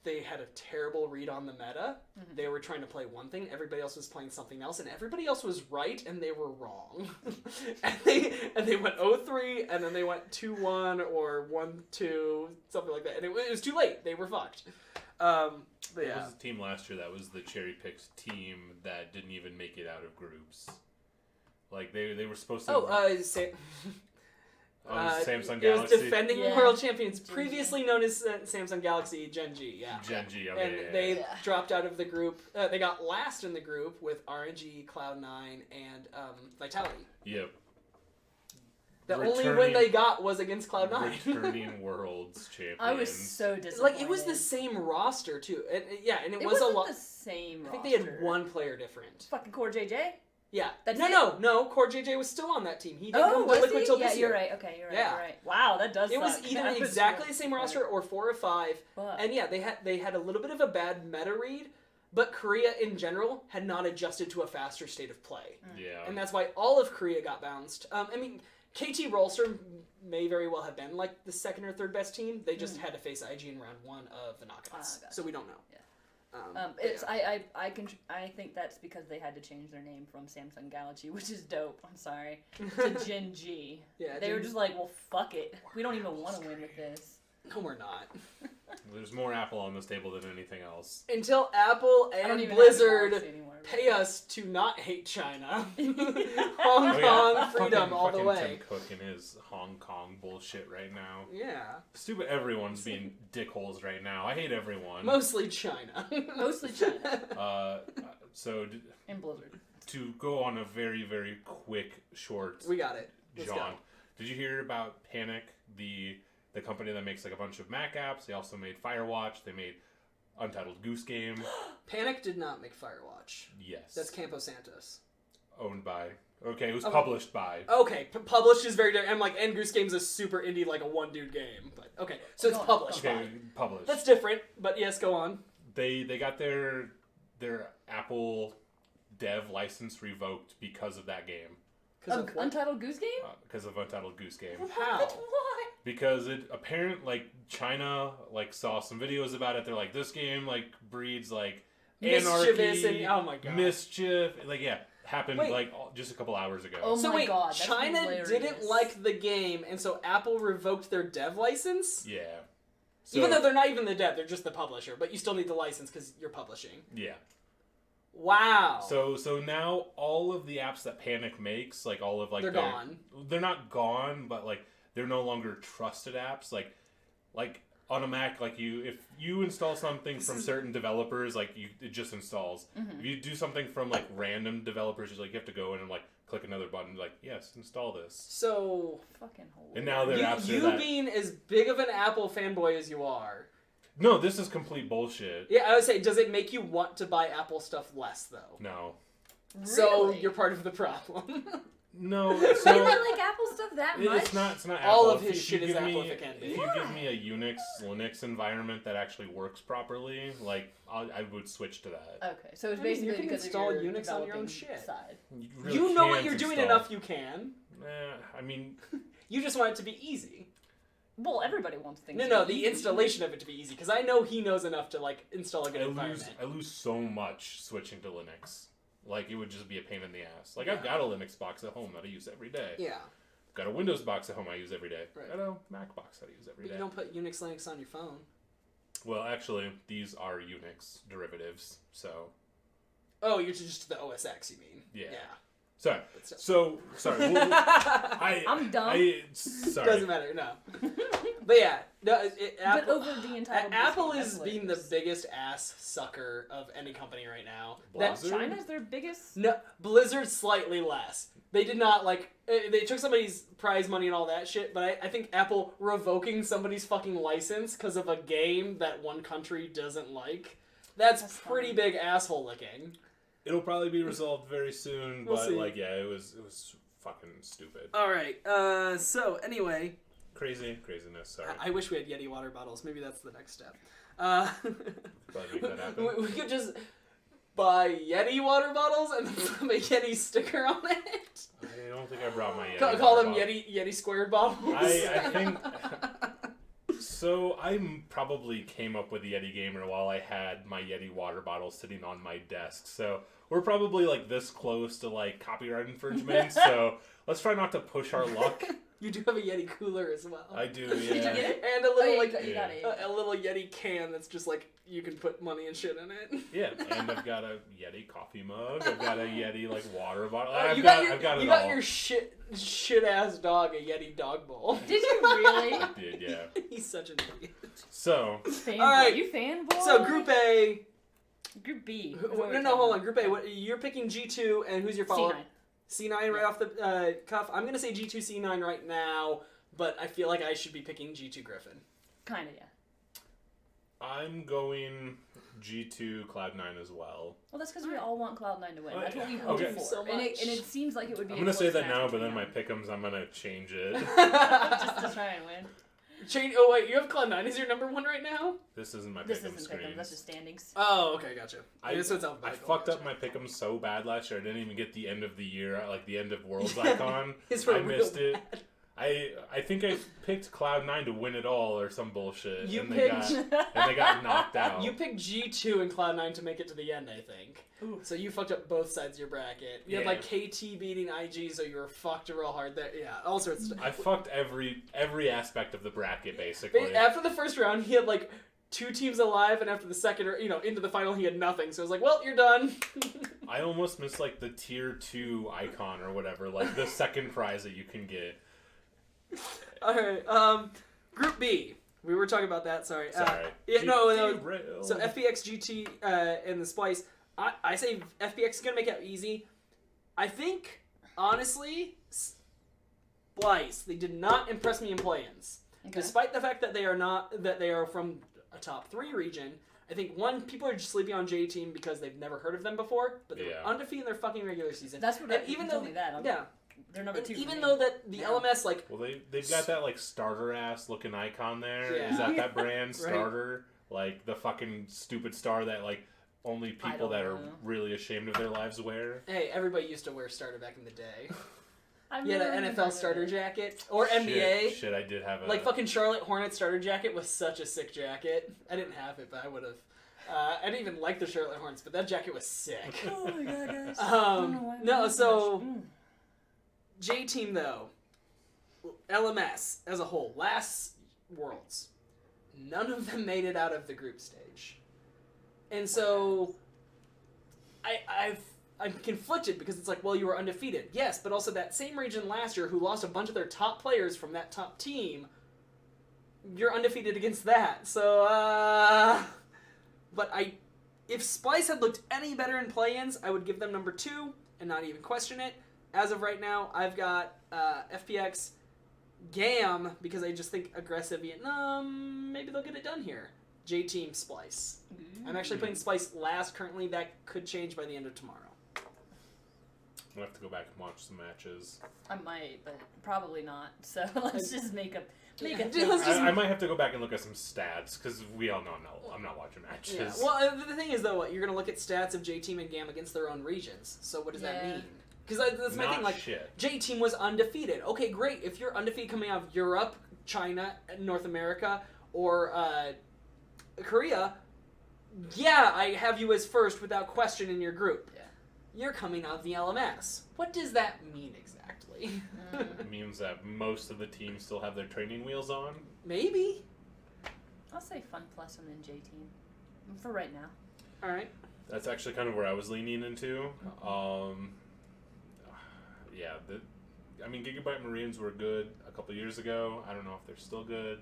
S2: they had a terrible read on the meta. They were trying to play one thing, everybody else was playing something else, and everybody else was right, and they were wrong. and they went 0-3, and then they went 2-1 or 1-2, something like that. And it was too late. They were fucked. But
S1: It was a team last year that was the cherry-picked team that didn't even make it out of groups. Like, they were supposed to... Samsung Galaxy.
S2: It was defending world champions, previously known as Samsung Galaxy Gen G. Yeah.
S1: Gen G, okay.
S2: And they dropped out of the group. They got last in the group with RNG, Cloud9, and Vitality.
S1: Yep.
S2: The only win they got was against Cloud9.
S1: Returning Worlds champions.
S3: I was so disappointed.
S2: Like, it was the same roster, too. And it was a lot.
S3: the same roster.
S2: I think they had 1 player different.
S3: Fucking Core JJ?
S2: Yeah.
S3: That's
S2: No. Core JJ was still on that team. He didn't come to Liquid till this year.
S3: You're right. Okay, you're right. Wow, that does
S2: It was
S3: suck.
S2: either exactly the same roster or 4 or 5.
S3: Fuck.
S2: And yeah, they had a little bit of a bad meta read, but Korea in general had not adjusted to a faster state of play.
S1: Yeah.
S2: And that's why all of Korea got bounced. I mean, KT Rolster may very well have been like the 2nd or 3rd best team. They just had to face IG in round 1 of the knockouts. So we don't know.
S3: I think that's because they had to change their name from Samsung Galaxy, which is dope. I'm sorry, to Gen G.
S2: Yeah,
S3: they were just like, well, fuck it. We don't even want to win with this.
S2: No, we're not.
S1: There's more Apple on this table than anything else.
S2: Until Apple and Blizzard pay us to not hate China. Hong Kong freedom all the way.
S1: Tim Cook and his Hong Kong bullshit right now.
S2: Yeah.
S1: Stupid everyone's being dickholes right now. I hate everyone.
S2: Mostly China.
S3: Mostly China.
S2: And Blizzard.
S1: To go on a very, very quick, short...
S2: We got it. Let's
S1: John,
S2: go.
S1: did you hear about Panic, the company that makes like a bunch of Mac apps? They also made Firewatch. They made Untitled Goose Game.
S2: Panic did not make Firewatch.
S1: Yes.
S2: That's Campo Santos.
S1: Owned by. Okay, it was published by.
S2: Okay, published is very different. I'm like, and Goose Game's a super indie, like a 1-dude game. But okay, so it's published.
S1: Okay, published.
S2: That's different, but yes, go on.
S1: They got their Apple dev license revoked because of that game.
S3: Untitled Goose Game?
S1: Because of Untitled Goose Game.
S2: How?
S3: Why?
S1: Because it China saw some videos about it. They're like, this game breeds
S2: mischievous
S1: anarchy,
S2: and oh my god,
S1: mischief. Happened just a couple hours ago.
S3: Oh
S2: so
S3: my god, that's
S2: China
S3: hilarious.
S2: didn't like the game, and so Apple revoked their dev license.
S1: Yeah. So,
S2: even though they're not even the dev, they're just the publisher. But you still need the license because you're publishing.
S1: Yeah.
S2: Wow.
S1: So now all of the apps that Panic makes, all of
S2: they're gone.
S1: They're not gone, but they're no longer trusted apps. Like on a Mac, if you install something from certain developers, it just installs. Mm-hmm. If you do something from random developers, you have to go in and click another button, yes, install this.
S2: So
S3: fucking holy.
S1: And now their apps are
S2: you being as big of an Apple fanboy as you are.
S1: No, this is complete bullshit.
S2: Yeah, I would say, does it make you want to buy Apple stuff less, though?
S1: No.
S3: Really?
S2: So you're part of the problem.
S1: No.
S3: So
S1: So
S3: you don't like Apple stuff that much?
S1: It's not Apple.
S2: All of his shit is Apple if it can be.
S1: If you give me a Unix, Linux environment that actually works properly, I would switch to that.
S3: Okay, so it's basically
S2: you can
S3: because
S2: install
S3: of your
S2: Unix on your own
S3: developing
S2: shit.
S3: Side.
S2: You know what you're doing enough you can.
S1: I mean...
S2: You just want it to be easy.
S3: Well, everybody wants things to
S2: No,
S3: be
S2: the
S3: easy.
S2: installation of it to be easy, because I know he knows enough to, install a good environment.
S1: I lose so much switching to Linux. It would just be a pain in the ass. I've got a Linux box at home that I use every day.
S2: Yeah.
S1: Got a Windows box at home I use every day.
S2: Right.
S1: Got a Mac box that I use every day.
S2: You don't put Unix Linux on your phone.
S1: Well, actually, these are Unix derivatives, so...
S2: Oh, you're just the OS X, you mean?
S1: Yeah. Sorry. Sorry. Well,
S3: I'm dumb.
S1: Sorry.
S2: Doesn't matter. No. But yeah, no.
S3: But over the entire
S2: Apple is being the biggest ass sucker of any company right now.
S3: China's their biggest.
S2: No, Blizzard slightly less. They did not they took somebody's prize money and all that shit, but I think Apple revoking somebody's fucking license because of a game that one country doesn't like, that's pretty funny. Big asshole licking.
S1: It'll probably be resolved very soon,
S2: we'll
S1: but
S2: see.
S1: it was fucking stupid.
S2: All right. So anyway.
S1: Craziness. Sorry.
S2: I wish we had Yeti water bottles. Maybe that's the next step.
S1: Make that happen.
S2: We could just buy Yeti water bottles and put a Yeti sticker on it.
S1: I don't think I brought my Yeti.
S2: Call them Yeti squared bottles.
S1: I think. So I probably came up with YetiGamer while I had my Yeti water bottle sitting on my desk. So we're probably this close to copyright infringement. So let's try not to push our luck.
S2: You do have a Yeti cooler as well.
S1: I do, yeah.
S2: And a little
S3: a
S2: little Yeti can that's just you can put money and shit in it.
S1: Yeah, and I've got a Yeti coffee mug. I've got a Yeti water bottle.
S2: You got your shit ass dog a Yeti dog bowl.
S3: Did you really?
S1: I did, yeah.
S2: He's such an idiot.
S1: So,
S3: fanboy.
S2: All right,
S3: you fanboy.
S2: So Group A.
S3: Group B.
S2: No, hold on. Group A. You're picking G2, and who's your follow-up? C9 right off the cuff. I'm going to say G2 C9 right now, but I feel like I should be picking G2 Griffin.
S3: Kind of, yeah.
S1: I'm going G2 Cloud9 as well.
S3: Well, that's because we all want Cloud9 to win. That's what we hope
S1: okay.
S3: for.
S2: So
S3: and it seems like it would be.
S1: I'm going to say that now, but then my pick'ems, I'm going to change it.
S3: Just to try and win.
S2: Oh wait, you have Cloud9 as your number one right now?
S1: This isn't my
S3: This
S1: pick'em
S3: isn't
S1: screen.
S3: pick'em, that's just standings.
S2: Oh, okay, gotcha.
S1: I fucked up my pick'em so bad last year. I didn't even get the end of the year, the end of Worlds icon. I missed it. I think I picked Cloud9 to win it all or some bullshit. They got knocked out.
S2: You picked G2 and Cloud9 to make it to the end, I think. Ooh. So you fucked up both sides of your bracket. You had KT beating IG, so you were fucked real hard there. Yeah, all sorts of stuff.
S1: I fucked every aspect of the bracket, basically.
S2: After the first round, he had 2 teams alive, and after the second, into the final, he had nothing. So I was like, well, you're done.
S1: I almost missed the tier 2 icon or whatever, the second prize that you can get.
S2: All right. Group B. We were talking about that. Sorry. No. So FPX, GT, and the Splice. I say FPX is gonna make it easy. I think honestly, Splice. They did not impress me in play-ins, despite the fact that they are from a top 3 region. I think people are just sleeping on J Team because they've never heard of them before, but they were undefeated in their fucking regular season.
S3: That's what even though they're number 2.
S2: Even though that the LMS
S1: well, they've got that starter ass looking icon there.
S2: Yeah.
S1: Is that brand starter? The fucking stupid star that only people that are really ashamed of their lives wear.
S2: Hey, everybody used to wear starter back in the day.
S3: You
S2: had an NFL starter jacket or NBA.
S1: Shit, I did have a
S2: fucking Charlotte Hornets starter jacket was such a sick jacket. I didn't have it, but I would have. I didn't even like the Charlotte Hornets, but that jacket was sick.
S3: Oh my god, guys!
S2: No, so J Team though, LMS as a whole, last Worlds, none of them made it out of the group stage, and so I'm conflicted because it's well, you were undefeated, yes, but also that same region last year who lost a bunch of their top players from that top team, you're undefeated against that, so but if Splice had looked any better in play-ins, I would give them number 2 and not even question it. As of right now, I've got FPX, GAM, because I just think aggressive Vietnam, maybe they'll get it done here. J-Team, Splice. I'm actually putting Splice last currently. That could change by the end of tomorrow.
S1: I'll have to go back and watch some matches.
S3: I might, but probably not. So let's just make a
S1: I might have to go back and look at some stats, because we all know I'm not watching matches.
S2: Yeah. Well, the thing is, though, you're going to look at stats of J-Team and GAM against their own regions. So what does that mean? Because that's my thing. J-Team was undefeated. Okay, great. If you're undefeated coming out of Europe, China, North America, or Korea, I have you as first without question in your group. Yeah. You're coming out of the LMS. What does that mean exactly?
S1: It means that most of the teams still have their training wheels on.
S2: Maybe.
S3: I'll say Fun Plus and then J Team for right now.
S2: All right.
S1: That's actually kind of where I was leaning into. yeah, Gigabyte Marines were good a couple years ago. I don't know if they're still good.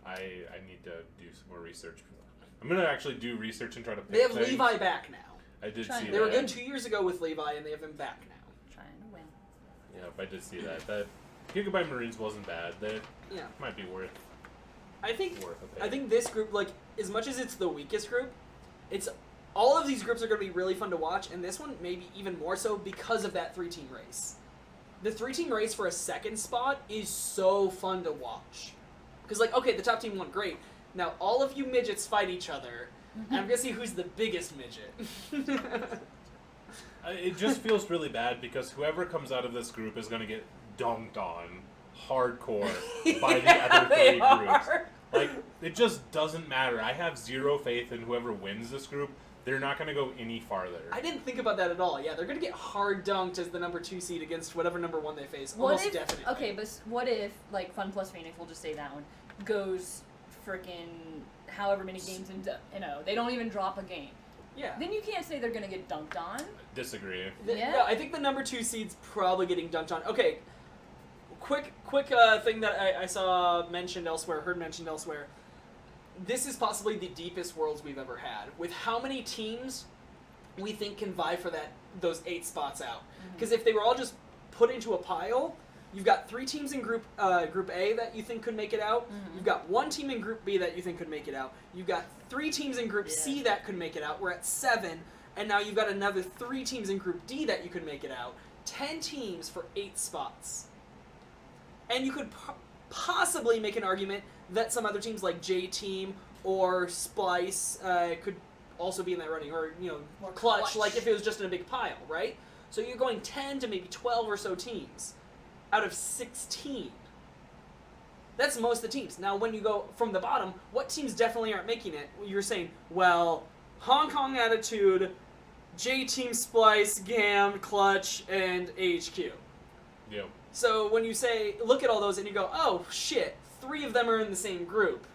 S1: I need to do some more research. I'm gonna actually do research and try to pick
S2: They have
S1: things.
S2: Levi back now.
S1: I did see that.
S2: They were good 2 years ago with Levi, and they have him back now.
S3: Trying to win.
S1: Yeah, I did see that. That Gigabyte Marines wasn't bad. That might be worth.
S2: I think
S1: a pick.
S2: this group, like, as much as it's the weakest group, it's all of these groups are going to be really fun to watch, and this one maybe even more so because of that 3-team race. The 3-team race for a second spot is so fun to watch. Because, like, okay, the top team won, great. Now, all of you midgets fight each other, and I'm going to see who's the biggest midget.
S1: It just feels really bad because whoever comes out of this group is going to get dunked on hardcore by the other three groups. Like, it just doesn't matter. I have zero faith in whoever wins this group. They're not going to go any farther.
S2: I didn't think about that at all. Yeah, they're going to get hard dunked as the number 2 seed against whatever number 1 they face. Almost definitely.
S3: Okay, but what if, like, Fun Plus Phoenix, we'll just say that one, goes frickin' however many games into, they don't even drop a game.
S2: Yeah.
S3: Then you can't say they're going to get dunked on.
S1: Disagree.
S2: Yeah, I think the number 2 seed's probably getting dunked on. Okay, quick thing that I saw mentioned elsewhere, heard mentioned elsewhere. This is possibly the deepest Worlds we've ever had, with how many teams we think can vie for those 8 spots out. Because if they were all just put into a pile, you've got 3 teams in Group A that you think could make it out. You've got 1 team in Group B that you think could make it out. You've got 3 teams in Group C that could make it out. We're at 7, and now you've got another 3 teams in Group D that you could make it out. 10 teams for 8 spots. And you could possibly make an argument that some other teams like J-Team or Splice could also be in that running, or Clutch, like if it was just in a big pile, right? So you're going 10 to maybe 12 or so teams out of 16. That's most of the teams. Now, when you go from the bottom, what teams definitely aren't making it? You're saying, well, Hong Kong Attitude, J-Team, Splice, GAM, Clutch, and AHQ.
S1: Yep.
S2: So when you say, look at all those, and you go, oh, shit, 3 of them are in the same group.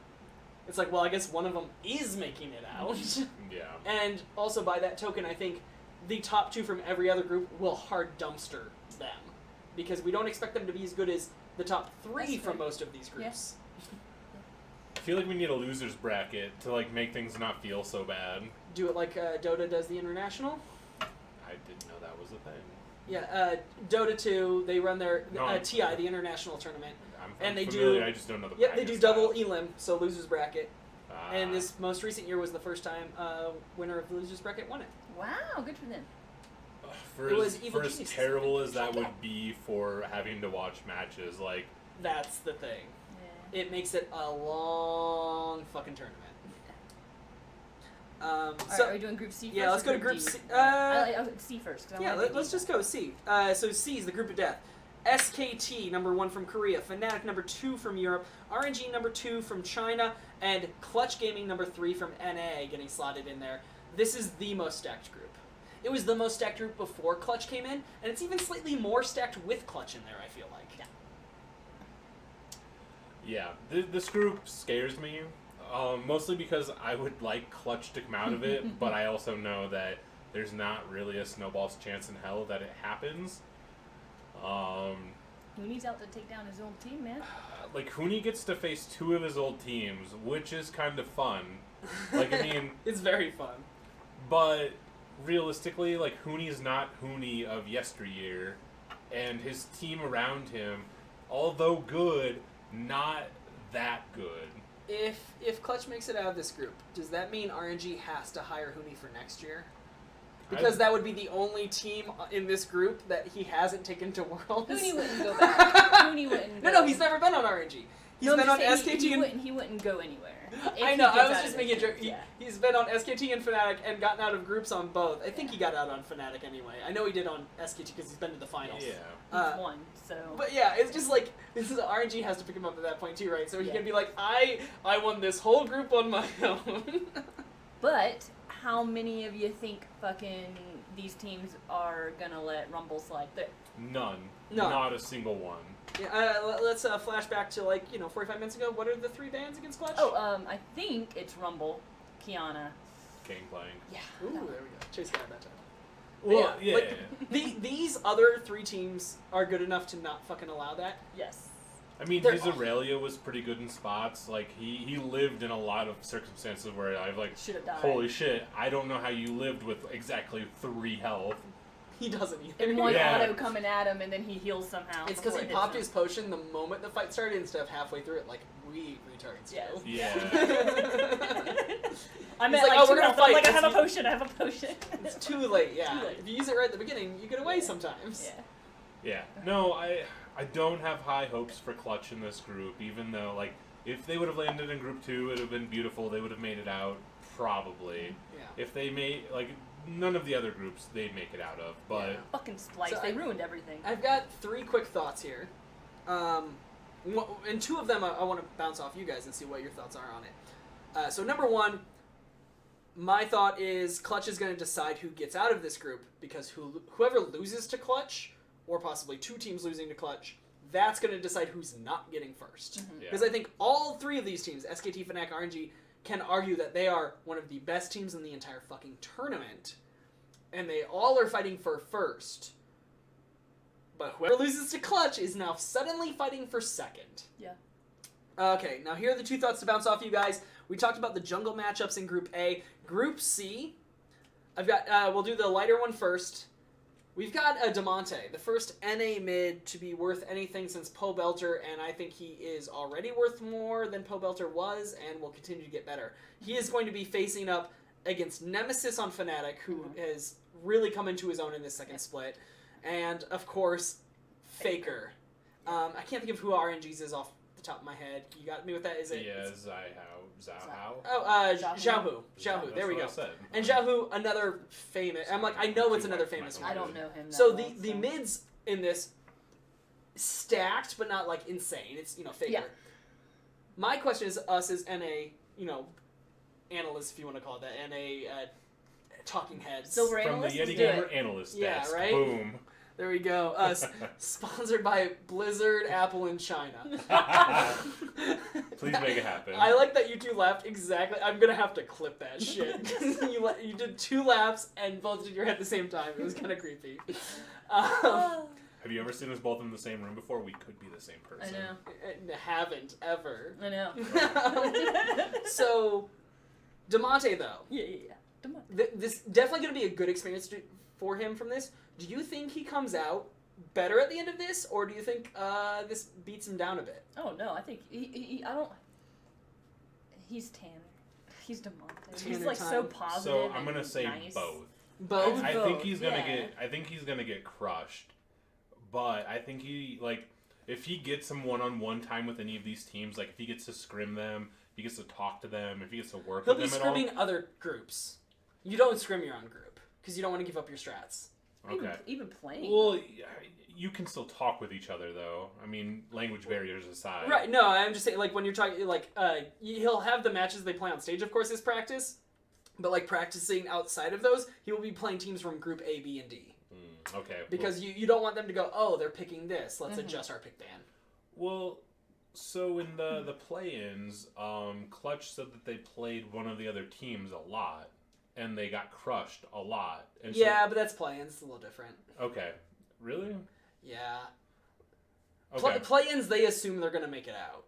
S2: It's like, well, I guess one of them is making it out.
S1: Yeah.
S2: And also by that token, I think the top 2 from every other group will hard dumpster them. Because we don't expect them to be as good as the top 3 from most of these groups.
S3: Yeah.
S1: I feel like we need a loser's bracket to make things not feel so bad.
S2: Do it like Dota does the International?
S1: I didn't know that was a thing.
S2: Yeah, Dota 2, they run their TI, the International Tournament.
S1: I'm
S2: they
S1: familiar,
S2: do.
S1: I just don't know the
S2: Yep, they
S1: bracket
S2: do
S1: style.
S2: double elim, so losers bracket. And this most recent year was the first time winner of the losers bracket won it.
S3: Wow, good for them.
S1: For as terrible as that would be for having to watch matches,
S2: that's the thing.
S3: Yeah.
S2: It makes it a long fucking tournament.
S3: Are we doing Group C first?
S2: Yeah, let's go to Group
S3: D?
S2: C.
S3: C first.
S2: Let's just go C. So C is the group of death. SKT, number 1 from Korea. Fnatic, number 2 from Europe. RNG, number 2 from China. And Clutch Gaming, number 3 from NA, getting slotted in there. This is the most stacked group. It was the most stacked group before Clutch came in, and it's even slightly more stacked with Clutch in there, I feel like.
S1: Yeah, this group scares me. Mostly because I would like Clutch to come out of it, but I also know that there's not really a snowball's chance in hell that it happens.
S3: Hooney's out to take down his old team, man.
S1: Hooney gets to face 2 of his old teams, which is kind of fun.
S2: It's very fun.
S1: But realistically, Hooney's not Hooney of yesteryear, and his team around him, although good, not that good.
S2: If Clutch makes it out of this group, does that mean RNG has to hire Hooney for next year? Because that would be the only team in this group that he hasn't taken to Worlds.
S3: Hooney wouldn't go back. Hooney wouldn't go.
S2: No, he's never been on RNG. He's been on SKT
S3: he wouldn't go anywhere.
S2: I know, I was just making a joke. He's been on SKT and Fnatic and gotten out of groups on both. I think he got out on Fnatic anyway. I know he did on SKT because he's been to the finals.
S1: Yeah.
S3: He's won, so...
S2: But yeah, it's just this is RNG has to pick him up at that point too, right? So he can be like, I won this whole group on my own.
S3: But how many of you think fucking these teams are gonna let Rumble slide there?
S1: None. Not a single one.
S2: Yeah, let's flash back to 45 minutes ago. What are the 3 bans against Clutch?
S3: I think it's Rumble, Kiana.
S1: Gangplank.
S3: Yeah.
S2: Ooh, there we go. Chase got that time.
S1: Well, yeah.
S2: These other 3 teams are good enough to not fucking allow that.
S3: Yes.
S1: I mean,
S2: They're
S1: his Aurelia was pretty good in spots. Like, he lived in a lot of circumstances where I've like, holy shit, I don't know how you lived with exactly 3 health.
S2: He doesn't either.
S3: And one auto coming at him, and then he heals somehow.
S2: It's because he popped his potion the moment the fight started instead of halfway through it. Like, we retards.
S3: Yes.
S1: Yeah.
S3: I meant
S2: like,
S3: like,
S2: oh, we're gonna fight.
S3: Like, I have a potion.
S2: It's too late, yeah.
S3: Too late.
S2: If you use it right at the beginning, you get away sometimes.
S1: Yeah. No, I don't have high hopes for Clutch in this group, even though, like, if they would have landed in Group 2, it would have been beautiful. They would have made it out, probably.
S2: Yeah.
S1: If they made, like, none of the other groups they'd make it out of, but...
S3: Yeah. Fucking Splice, they ruined everything.
S2: I've got 3 quick thoughts here. And 2 of them I want to bounce off you guys and see what your thoughts are on it. So number 1, my thought is Clutch is going to decide who gets out of this group, because whoever loses to Clutch, or possibly 2 teams losing to Clutch, that's going to decide who's not getting first. Because I think all 3 of these teams, SKT, Fnatic, RNG, can argue that they are one of the best teams in the entire fucking tournament, and they all are fighting for first. But whoever loses to Clutch is now suddenly fighting for second.
S3: Yeah.
S2: Okay, now here are the 2 thoughts to bounce off you guys. We talked about the jungle matchups in Group A. Group C, I've got, we'll do the lighter one first. We've got Damonte, the first NA mid to be worth anything since Poe Belter, and I think he is already worth more than Poe Belter was, and will continue to get better. He is going to be facing up against Nemesis on Fnatic, who has really come into his own in this second split, and, of course, Faker. I can't think of who RNG's is off the top of my head. You got me with that? Is it?
S1: Yeah, Zhao.
S2: Oh, Xiaohu. There we go. And Xiaohu, another famous. I'm like, I know it's another famous one.
S3: I don't know him.
S2: So the mids in this stacked, but not like insane. It's Faker.
S3: Yeah.
S2: My question is us as NA, analysts, if you want to call it that, NA talking heads.
S3: Silver
S1: From the
S3: analyst.
S1: YetiGamer analyst
S2: Yeah,
S1: desk.
S2: right?
S1: Boom.
S2: There we go. Sponsored by Blizzard, Apple, and China.
S1: Please make it happen.
S2: I like that you 2 laughed exactly. I'm gonna have to clip that shit. You did 2 laughs and both did your head at the same time. It was kind of creepy.
S1: Have you ever seen us both in the same room before? We could be the same person.
S3: I know.
S2: Haven't ever.
S3: I know.
S2: So, Damonte though.
S3: Yeah.
S2: This definitely gonna be a good experience for him from this. Do you think he comes out better at the end of this, or do you think this beats him down a bit?
S3: Oh no, I think I don't. He's Tanner. He's Damonte. He's like so positive.
S1: So I'm gonna say
S3: nice.
S1: both.
S2: Both.
S1: I think he's gonna get. I think he's gonna get crushed, but I think if he gets some one-on-one time with any of these teams, like if he gets to scrim them, if he gets to talk to them, if he gets to work with them at all.
S2: He'll be scrimming other groups. You don't scrim your own group because you don't want to give up your strats.
S1: Okay.
S3: Even playing.
S1: Well, you can still talk with each other, though. I mean, language barriers aside.
S2: Right. No, I'm just saying, like, when you're talking, like, he'll have the matches they play on stage, of course, as practice. But, like, practicing outside of those, he will be playing teams from Group A, B, and D.
S1: Okay.
S2: Because you don't want them to go, oh, they're picking this. Let's adjust our pick ban.
S1: Well, so in the play-ins, Clutch said that they played one of the other teams a lot. And they got crushed a lot. And
S2: yeah, but that's play-ins. It's a little different.
S1: Okay. Really?
S2: Yeah.
S1: Okay.
S2: Play-ins, they assume they're going to make it out.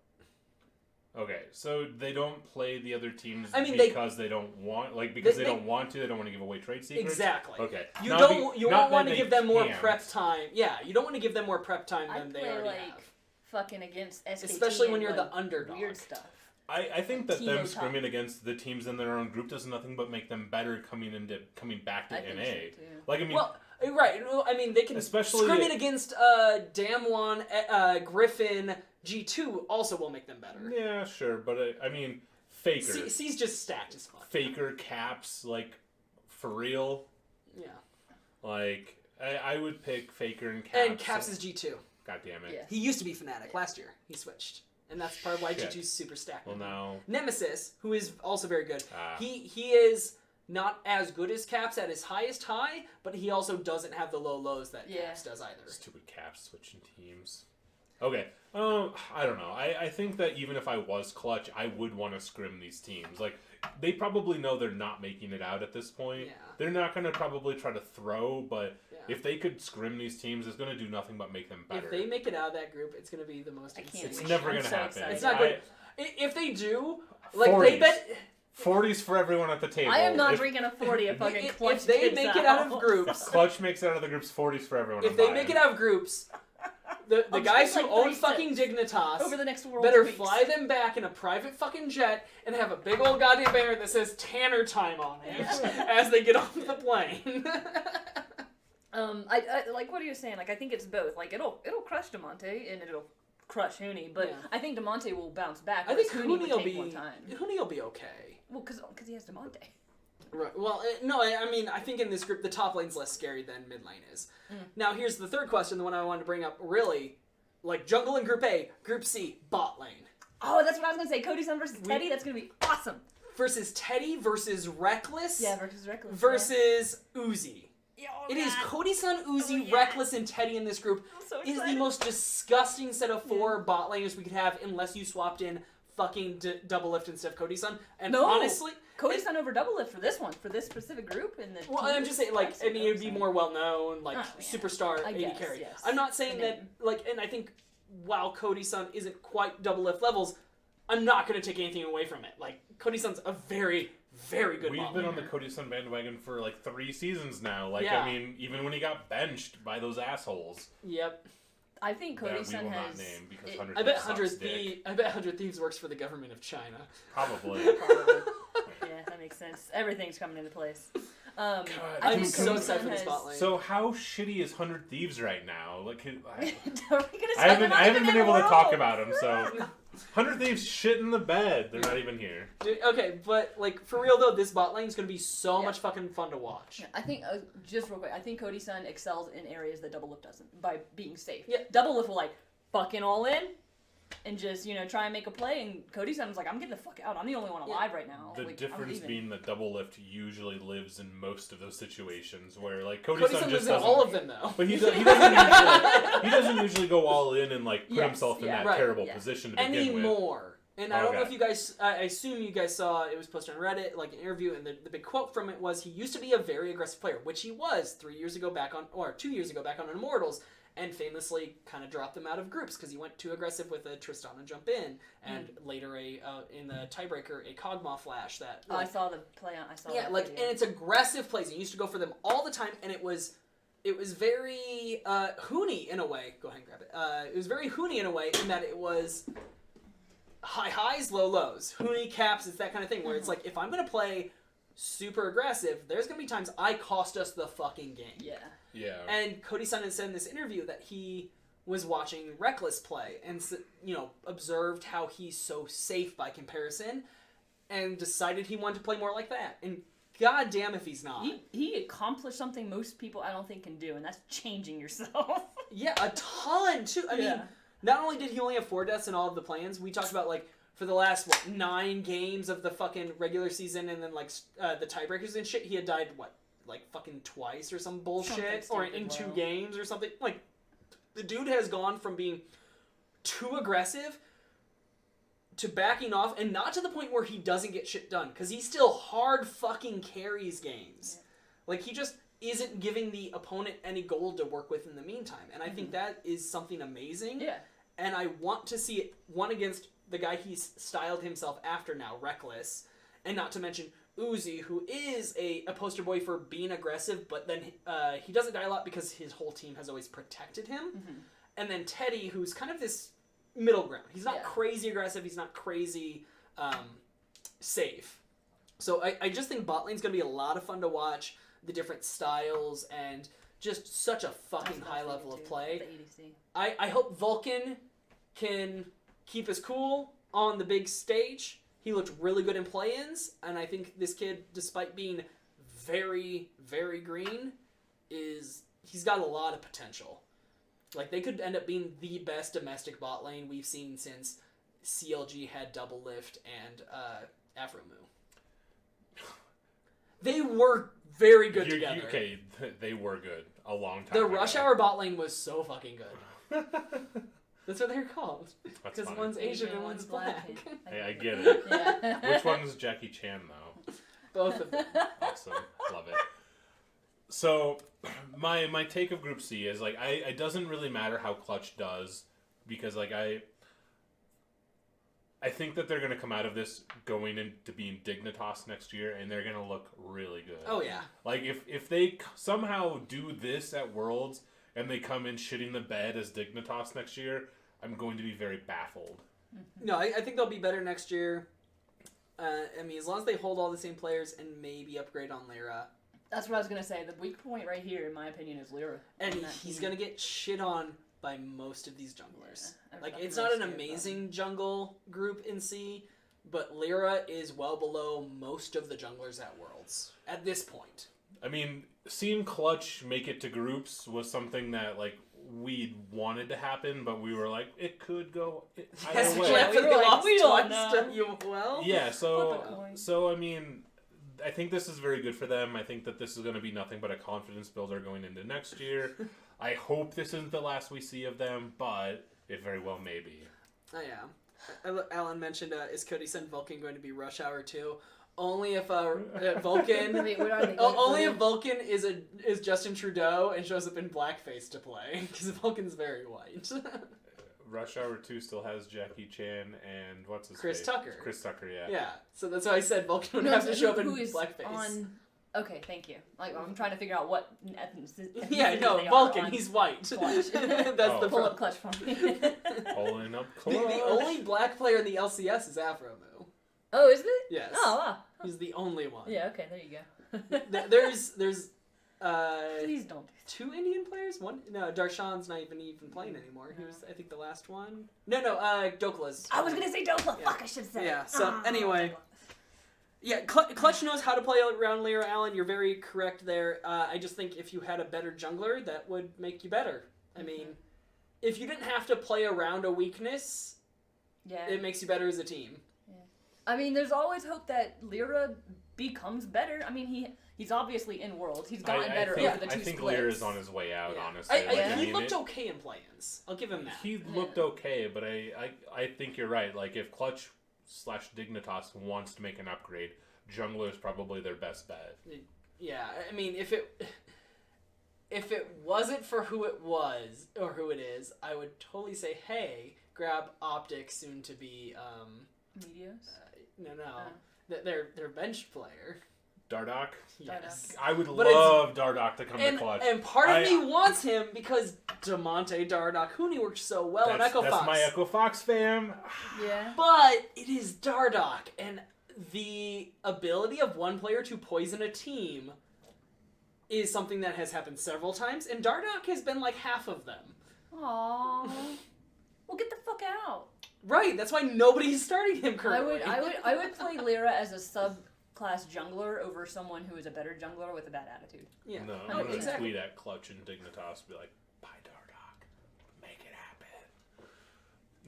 S1: Okay, so they don't play the other teams because they don't want, because they don't want to. They don't want to give away trade secrets.
S2: Exactly.
S1: Okay.
S2: You don't want to give them more prep time. Yeah, you don't want to give them more prep time than they already have.
S3: Fucking against SKT,
S2: especially when you're the underdog.
S3: Weird stuff.
S1: I think that them scrimming against the teams in their own group does nothing but make them better coming back to NA.
S3: Think so too.
S1: Like, I mean,
S2: well, right. I mean, they can scrimming against Damwon, Griffin, G2 also will make them better.
S1: Yeah, sure, but I mean, Faker.
S2: C's just stacked as fuck.
S1: Faker, Caps, like, for real.
S2: Yeah.
S1: Like, I would pick Faker and Caps.
S2: And Caps is G2.
S1: God damn it.
S3: Yeah.
S2: He used to be Fnatic last year. He switched. And that's part of why G2's super stacked.
S1: Well, now
S2: Nemesis, who is also very good. He is not as good as Caps at his highest high, but he also doesn't have the low lows that Caps does either.
S1: Stupid Caps switching teams. Okay. I don't know. I think that even if I was Clutch, I would want to scrim these teams. Like, they probably know they're not making it out at this point.
S2: Yeah.
S1: They're not going to probably try to throw, but
S2: Yeah.
S1: if they could scrim these teams, it's going to do nothing but make them better.
S2: If they make it out of that group, it's going to be the most insane.
S1: It's never going to happen.
S3: Excited.
S2: It's not good. If they do, like,
S1: 40s.
S2: they bet...
S1: 40s for everyone at the table.
S3: I am not drinking a 40 if fucking Clutch
S2: If they make it out of groups...
S1: If Clutch makes it out of the groups, 40s for everyone.
S2: If they make it out of groups... The guys who own fucking Dignitas
S3: over the next World
S2: better
S3: weeks.
S2: fly them back in a private fucking jet and have a big old goddamn banner that says Tanner Time on it as they get off the plane.
S3: I like what are you saying? Like, I think it's both. Like, it'll crush DeMonte and it'll crush Hooney, but I think DeMonte will bounce back.
S2: I think
S3: Hooney
S2: will
S3: take
S2: be
S3: one time.
S2: Hooney will be okay.
S3: Well, because he has DeMonte.
S2: Right. Well, no, I mean, I think in this group, the top lane's less scary than mid lane is. Now, here's the third question, the one I wanted to bring up, really. Like, jungle in Group A, Group C, bot lane.
S3: Oh, that's what I was going to say. Cody Sun versus Teddy, that's going to be awesome.
S2: Versus Teddy versus Reckless.
S3: Yeah, versus Reckless.
S2: Versus Uzi.
S3: Oh,
S2: it is Cody Sun, Uzi,
S3: yeah.
S2: Reckless, and Teddy in this group.
S3: So
S2: is the most disgusting set of 4 bot laners we could have unless you swapped in fucking double lift instead of Cody Sun. And honestly...
S3: Cody Sun over double lift for this one, for this specific group.
S2: Well, I'm just saying, like, I mean, it would be more well-known, like, superstar AD carry.
S3: Yes.
S2: I'm not saying that, like, and I think while Cody Sun isn't quite double lift levels, I'm not going to take anything away from it. Like, Cody Sun's a very, very good
S1: We've been on the Cody Sun bandwagon for, like, 3 seasons now. Like,
S2: Yeah.
S1: I mean, even when he got benched by those assholes.
S2: Yep.
S3: I think Cody
S1: that
S3: Sun
S1: we will
S3: has...
S1: not name because
S2: I bet 100 Thieves works for the government of China.
S1: Probably.
S3: Yeah, that makes sense. Everything's coming into place.
S1: God,
S2: I'm so excited for the spotlight.
S1: So how shitty is 100 Thieves right now? Like,
S3: I
S1: haven't been able to talk about them. So 100 Thieves shit in the bed. They're not even here.
S2: Dude, okay, but like for real though, this bot lane is gonna be so much fucking fun to watch.
S3: I think just real quick, I think Cody Sun excels in areas that Double Lift doesn't by being safe.
S2: Yeah.
S3: Double Lift will like fucking all in. And just, try and make a play, and Cody Sun's like, I'm getting the fuck out. I'm the only one alive right now.
S1: The
S3: like,
S1: difference being that double lift usually lives in most of those situations where, like, Cody
S2: Sun
S1: just
S2: lives
S1: doesn't...
S2: in all of them, though.
S1: But he doesn't usually go all in and, like, put himself in that terrible position to begin with.
S2: Anymore. And I don't know if you guys... I assume you guys saw, it was posted on Reddit, like, an interview, and the big quote from it was, he used to be a very aggressive player, which he was 2 years ago back on Immortals, and famously kind of dropped them out of groups because he went too aggressive with a Tristana jump in, and later in the tiebreaker a Kog'Maw flash that.
S3: I saw the play on.
S2: Yeah, like and it's aggressive plays. He used to go for them all the time, and it was very Hooney in a way. Go ahead and grab it. It was very Hooney in a way in that it was high highs, low lows. Hooney caps. It's that kind of thing where it's like if I'm gonna play super aggressive, there's gonna be times I cost us the fucking game.
S3: Yeah.
S1: Yeah.
S2: And Cody Sun had said in this interview that he was watching Reckless play and observed how he's so safe by comparison, and decided he wanted to play more like that. And goddamn if he's not.
S3: He accomplished something most people I don't think can do, and that's changing yourself.
S2: Yeah, a ton too. I mean, not only did he only have 4 deaths in all of the plans, we talked about like for the last 9 games of the fucking regular season, and then like the tiebreakers and shit, he had died like fucking twice or some bullshit, or in 2 games or something. Like, the dude has gone from being too aggressive to backing off, and not to the point where he doesn't get shit done, because he still hard fucking carries games. Yeah. Like, he just isn't giving the opponent any gold to work with in the meantime, and I think that is something amazing.
S3: Yeah.
S2: And I want to see it one against the guy he's styled himself after now, Reckless, and not to mention Uzi, who is a poster boy for being aggressive, but then he doesn't die a lot because his whole team has always protected him. Mm-hmm. And then Teddy, who's kind of this middle ground. He's not crazy aggressive. He's not crazy safe. So I just think bot lane's going to be a lot of fun to watch, the different styles, and just such a fucking high level of play. I hope Vulcan can keep us cool on the big stage. He looked really good in play-ins, and I think this kid, despite being very, very green, he's got a lot of potential. Like, they could end up being the best domestic bot lane we've seen since CLG had Double Lift and Afromoo. They were very good together.
S1: Okay, they were good a long time
S2: The
S1: ago.
S2: Rush Hour bot lane was so fucking good. That's what they're called.
S1: That's
S2: Because
S1: funny.
S2: one's Asian and one's black.
S1: Hey, I get it.
S3: Yeah.
S1: Which one's Jackie Chan, though?
S2: Both of them.
S1: Awesome. Love it. So, my take of Group C is, like, it doesn't really matter how Clutch does, because, like, I think that they're going to come out of this going into being Dignitas next year, and they're going to look really good.
S2: Oh, yeah.
S1: Like, if they somehow do this at Worlds, and they come in shitting the bed as Dignitas next year, I'm going to be very baffled.
S2: No, I think they'll be better next year. I mean, as long as they hold all the same players and maybe upgrade on Lyra.
S3: That's what I was going to say. The weak point right here, in my opinion, is Lyra.
S2: And he's going to get shit on by most of these junglers.
S3: Yeah,
S2: like, it's not an amazing jungle group in C, but Lyra is well below most of the junglers at Worlds at this point.
S1: I mean, seeing Clutch make it to groups was something that, like, we wanted to happen, but we were like, it could go either way.
S2: After they lost
S3: we don't
S2: twice
S3: know.
S2: to UOL.
S1: Yeah,
S3: Flip a coin.
S1: so I mean, I think this is very good for them. I think that this is going to be nothing but a confidence builder going into next year. I hope this isn't the last we see of them, but it very well may be.
S2: Oh, yeah. Alan mentioned, is Cody Sun Vulcan going to be Rush Hour 2? Only if Vulcan...
S3: Wait, what are they
S2: only if Vulcan is Justin Trudeau and shows up in blackface to play, because Vulcan's very white.
S1: Rush Hour 2 still has Jackie Chan and what's his
S2: Chris
S1: face?
S2: Tucker.
S1: Chris Tucker, yeah.
S2: Yeah, so that's why I said Vulcan would have to show up in
S3: who is
S2: blackface.
S3: Okay, thank you. Like, I'm trying to figure out what ethnicity
S2: Yeah, no,
S3: they
S2: Vulcan,
S3: are
S2: he's white.
S3: Clutch.
S2: That's the
S3: Pull up Clutch for me.
S1: Pulling up
S2: The
S1: Clutch.
S2: only black player in the LCS is Afromu.
S3: Oh, is it?
S2: Yes.
S3: Oh, wow.
S2: He's the only one.
S3: Yeah, okay, there you go.
S2: There's
S3: Please don't do that.
S2: 2 Indian players. One, no, Darshan's not even playing anymore. He was, I think, the last one. No, Dokala's.
S3: I was gonna say Dokla.
S2: Yeah.
S3: Fuck, I should have said.
S2: Yeah. So anyway, yeah, Clutch knows how to play around Lyra. Allen, you're very correct there. I just think if you had a better jungler, that would make you better. I mean, if you didn't have to play around a weakness,
S3: Yeah.
S2: it makes you better as a team.
S3: I mean, there's always hope that Lyra becomes better. I mean, he's obviously in Worlds. He's gotten better over the two
S1: I think
S3: splits.
S1: Lyra's on his way out,
S2: Yeah.
S1: honestly.
S2: He looked okay in play-ins. I'll give him that.
S1: He looked okay, but I think you're right. Like, if Clutch / Dignitas wants to make an upgrade, jungler is probably their best bet.
S2: Yeah, I mean, if it wasn't for who it was or who it is, I would totally say, hey, grab Optic, soon to be
S3: Medios?
S2: their bench player.
S1: Dardoch?
S2: Yes.
S1: I would
S2: But
S1: love Dardoch to come to Clutch.
S2: And part of me wants him because Demonte Dardoch, Huni worked so well in Echo Fox.
S1: That's my Echo Fox fam.
S3: Yeah.
S2: But it is Dardoch, and the ability of one player to poison a team is something that has happened several times, and Dardoch has been like half of them.
S3: Aww. Well, get the fuck out.
S2: Right, that's why nobody's starting him currently.
S3: I would play Lyra as a subclass jungler over someone who is a better jungler with a bad attitude.
S2: Yeah.
S1: No, I'm going to
S2: exactly.
S1: tweet at Clutch and Dignitas and be like, buy Dardoch. Make it happen.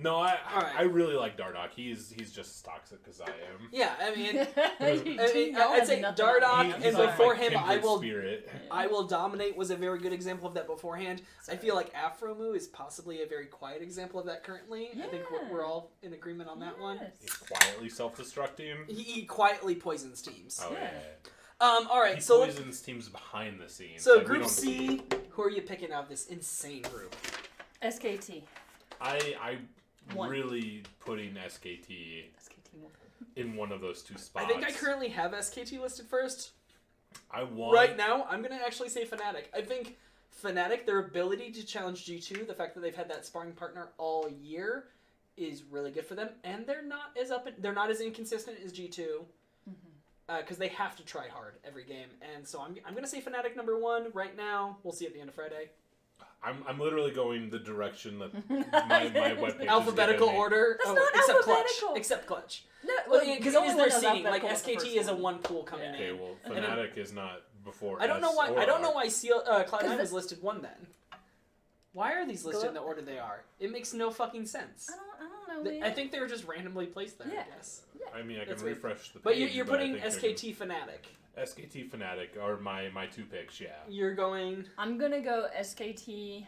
S1: No, I really like Dardoch. He's just as toxic as I am.
S2: Yeah, I mean,
S3: Y'all
S2: I'd
S3: have
S2: say
S3: nothing
S2: Dardoch,
S3: on me.
S2: and
S1: like
S2: before
S1: my
S2: him,
S1: spirit.
S2: I Will Dominate was a very good example of that beforehand. I feel like Afromu is possibly a very quiet example of that currently.
S3: Yeah.
S2: I think we're all in agreement on that one.
S1: He's quietly self-destructing.
S2: He quietly poisons teams.
S1: Oh, yeah.
S2: All right,
S1: He
S2: so
S1: poisons teams behind the scenes.
S2: So
S1: Like, we
S2: Group
S1: don't
S2: C,
S1: see-
S2: who are you picking out of this insane group?
S3: SKT.
S1: I
S3: One.
S1: really putting SKT
S3: SKT one.
S1: in one of those two spots.
S2: I think I currently have SKT listed first.
S1: I want
S2: Right now, I'm going to actually say Fnatic. I think Fnatic, their ability to challenge G2, the fact that they've had that sparring partner all year, is really good for them. And they're not as inconsistent as G2. Because they have to try hard every game. And so I'm going to say Fnatic number 1 right now. We'll see at the end of Friday.
S1: I'm literally going the direction that my webpage
S2: Alphabetical
S1: is giving me.
S2: order.
S3: That's not
S2: except
S3: alphabetical.
S2: Clutch. Except Clutch.
S3: No,
S2: Well, because it is their
S3: knows
S2: seeding. Like
S3: alphabetical was the
S2: SKT
S3: first
S2: is a
S3: one.
S2: one pool coming
S1: Okay,
S2: in.
S1: well,
S2: And then-
S1: Fnatic is not before.
S2: I don't know why.
S1: S or
S2: I don't know
S1: R.
S2: why Cloud9
S3: 'Cause
S2: was listed 1 then. Why are these listed in the order they are? It makes no fucking sense.
S3: I don't know.
S2: I think they were just randomly placed there.
S3: Yeah.
S2: I guess.
S1: I mean, I can
S2: That's weird.
S1: refresh the page.
S2: But you're putting
S1: I think
S2: SKT Fnatic.
S1: SKT Fnatic are my 2 picks. Yeah.
S2: You're going.
S3: I'm gonna go SKT.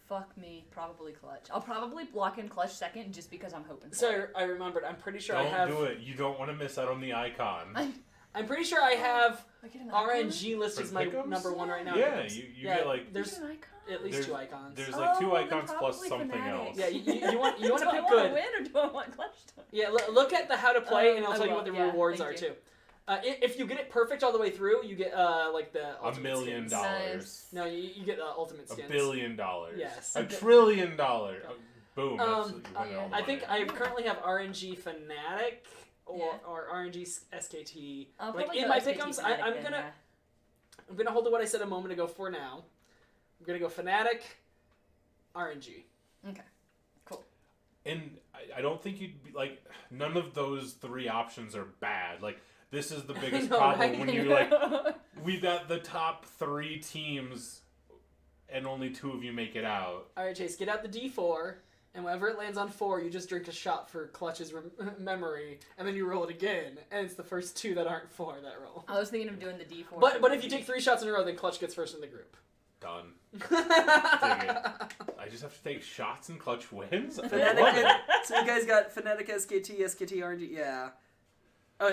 S3: Fuck me. Probably Clutch. I'll probably block in Clutch second just because I'm hoping for
S2: So
S3: it.
S2: I remembered. I'm pretty sure
S1: Don't
S2: I have.
S1: do it. You don't want to miss out on the icon.
S2: I'm pretty sure I have
S3: I get an icon?
S2: RNG listed as my
S1: pick'ems?
S2: number one right now.
S1: Yeah, you get like
S2: there's
S3: Get an icon?
S2: at least 2 icons.
S1: There's like 2
S3: then
S1: icons plus
S3: probably
S1: something
S3: Fnatic.
S1: else.
S2: Yeah, you want to
S3: do I
S2: pick
S3: want
S2: good.
S3: to win or do I want Clutch to win?
S2: Yeah, look at the how to play, and I'll
S3: I
S2: tell you
S3: will,
S2: what the
S3: yeah,
S2: rewards
S3: thank
S2: are
S3: you.
S2: too. If you get it perfect all the way through, you get like the
S1: $1
S2: ultimate
S1: million.
S2: skins.
S3: Nice.
S2: No, you get ultimate skins.
S1: $1 billion.
S2: Yes.
S1: $1 trillion. Boom. That's, you win all the
S2: I think
S1: money.
S2: I currently have RNG Fnatic or
S3: Yeah.
S2: or RNG SKT.
S3: I'll
S2: Like
S3: probably
S2: in
S3: go
S2: my
S3: SKT
S2: pick'ems,
S3: Fnatic
S2: I'm
S3: then,
S2: gonna
S3: yeah.
S2: I'm gonna hold to what I said a moment ago for now. I'm gonna go Fnatic, RNG.
S3: Okay. Cool.
S1: And I don't think you'd be like, none of those 3 options are bad. Like, this is the biggest
S2: know,
S1: problem
S2: right?
S1: when you like, we've got the top 3 teams and only 2 of you make it out.
S2: All right, Chase, get out the D4, and whenever it lands on 4, you just drink a shot for Clutch's memory, and then you roll it again, and it's the first 2 that aren't 4 that roll.
S3: I was thinking of doing the D4.
S2: But if you take 3 shots in a row, then Clutch gets first in the group.
S1: Done.
S2: Fnatic,
S1: I just have to take shots and Clutch wins?
S2: so you guys got Fnatic, SKT, RNG, yeah.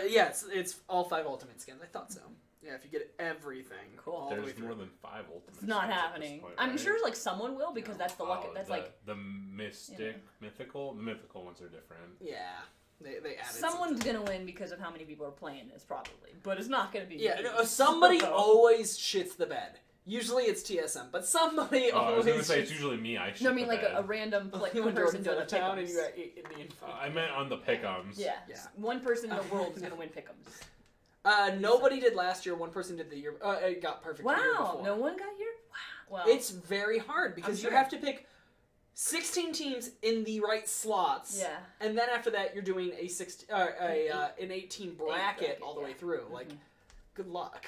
S2: Yeah, it's all 5 ultimate skins. I thought so. Yeah, if you get everything.
S3: Cool.
S2: All the way
S1: There's
S2: through.
S1: more than 5 ultimates.
S3: It's not
S1: at this
S3: happening.
S1: point,
S3: I'm
S1: right?
S3: sure like someone will because that's the luck. That's like
S1: the mystic, mythical. The mythical ones are different.
S2: Yeah, they added
S3: someone's
S2: something.
S3: gonna win because of how many people are playing this probably, but it's not gonna be.
S2: Yeah,
S3: me.
S2: no, somebody
S3: So-
S2: always shits the bed. Usually it's TSM, but somebody
S1: I was
S2: always.
S1: gonna say it's usually me. I
S3: No, I mean
S1: shit
S3: like
S1: the
S3: a
S1: bed.
S3: random
S2: when
S3: person
S2: Jordan's
S3: doing
S2: out
S3: the
S2: of town and
S3: pick'ems.
S2: you got in the info.
S1: I meant on the pick'ems.
S3: Yeah.
S2: Yeah.
S3: One person in the world is gonna win pick'ems.
S2: Nobody did last year. One person did the year. It got perfect the year
S3: Wow,
S2: before.
S3: no one got here. Wow. Well,
S2: It's very hard because
S3: sure.
S2: you have to pick 16 teams in the right slots.
S3: yeah.
S2: And then after that, you're doing an 18 bracket all the way through. Like, good luck.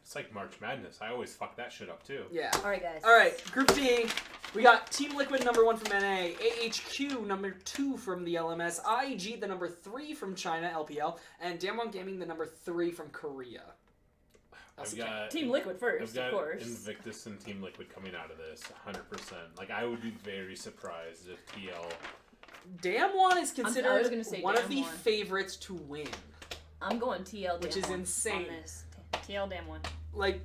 S1: It's like March Madness. I always fuck that shit up too.
S2: Yeah.
S3: All right, guys.
S2: All right, Group D. We got Team Liquid #1 from NA, AHQ #2 from the LMS, IG the #3 from China LPL, and Damwon Gaming the #3 from Korea.
S1: I've got
S3: Team Liquid
S1: I've
S3: first,
S1: got
S3: of course.
S1: Invictus and Team Liquid coming out of this 100%. Like, I would be very surprised if TL.
S2: Damwon is
S3: I
S2: considered
S3: was gonna say
S2: one of the
S3: Damwon.
S2: favorites to win.
S3: I'm going TL.
S2: Which
S3: Damn
S2: is
S3: one
S2: insane.
S3: On this. TL damn one.
S2: Like,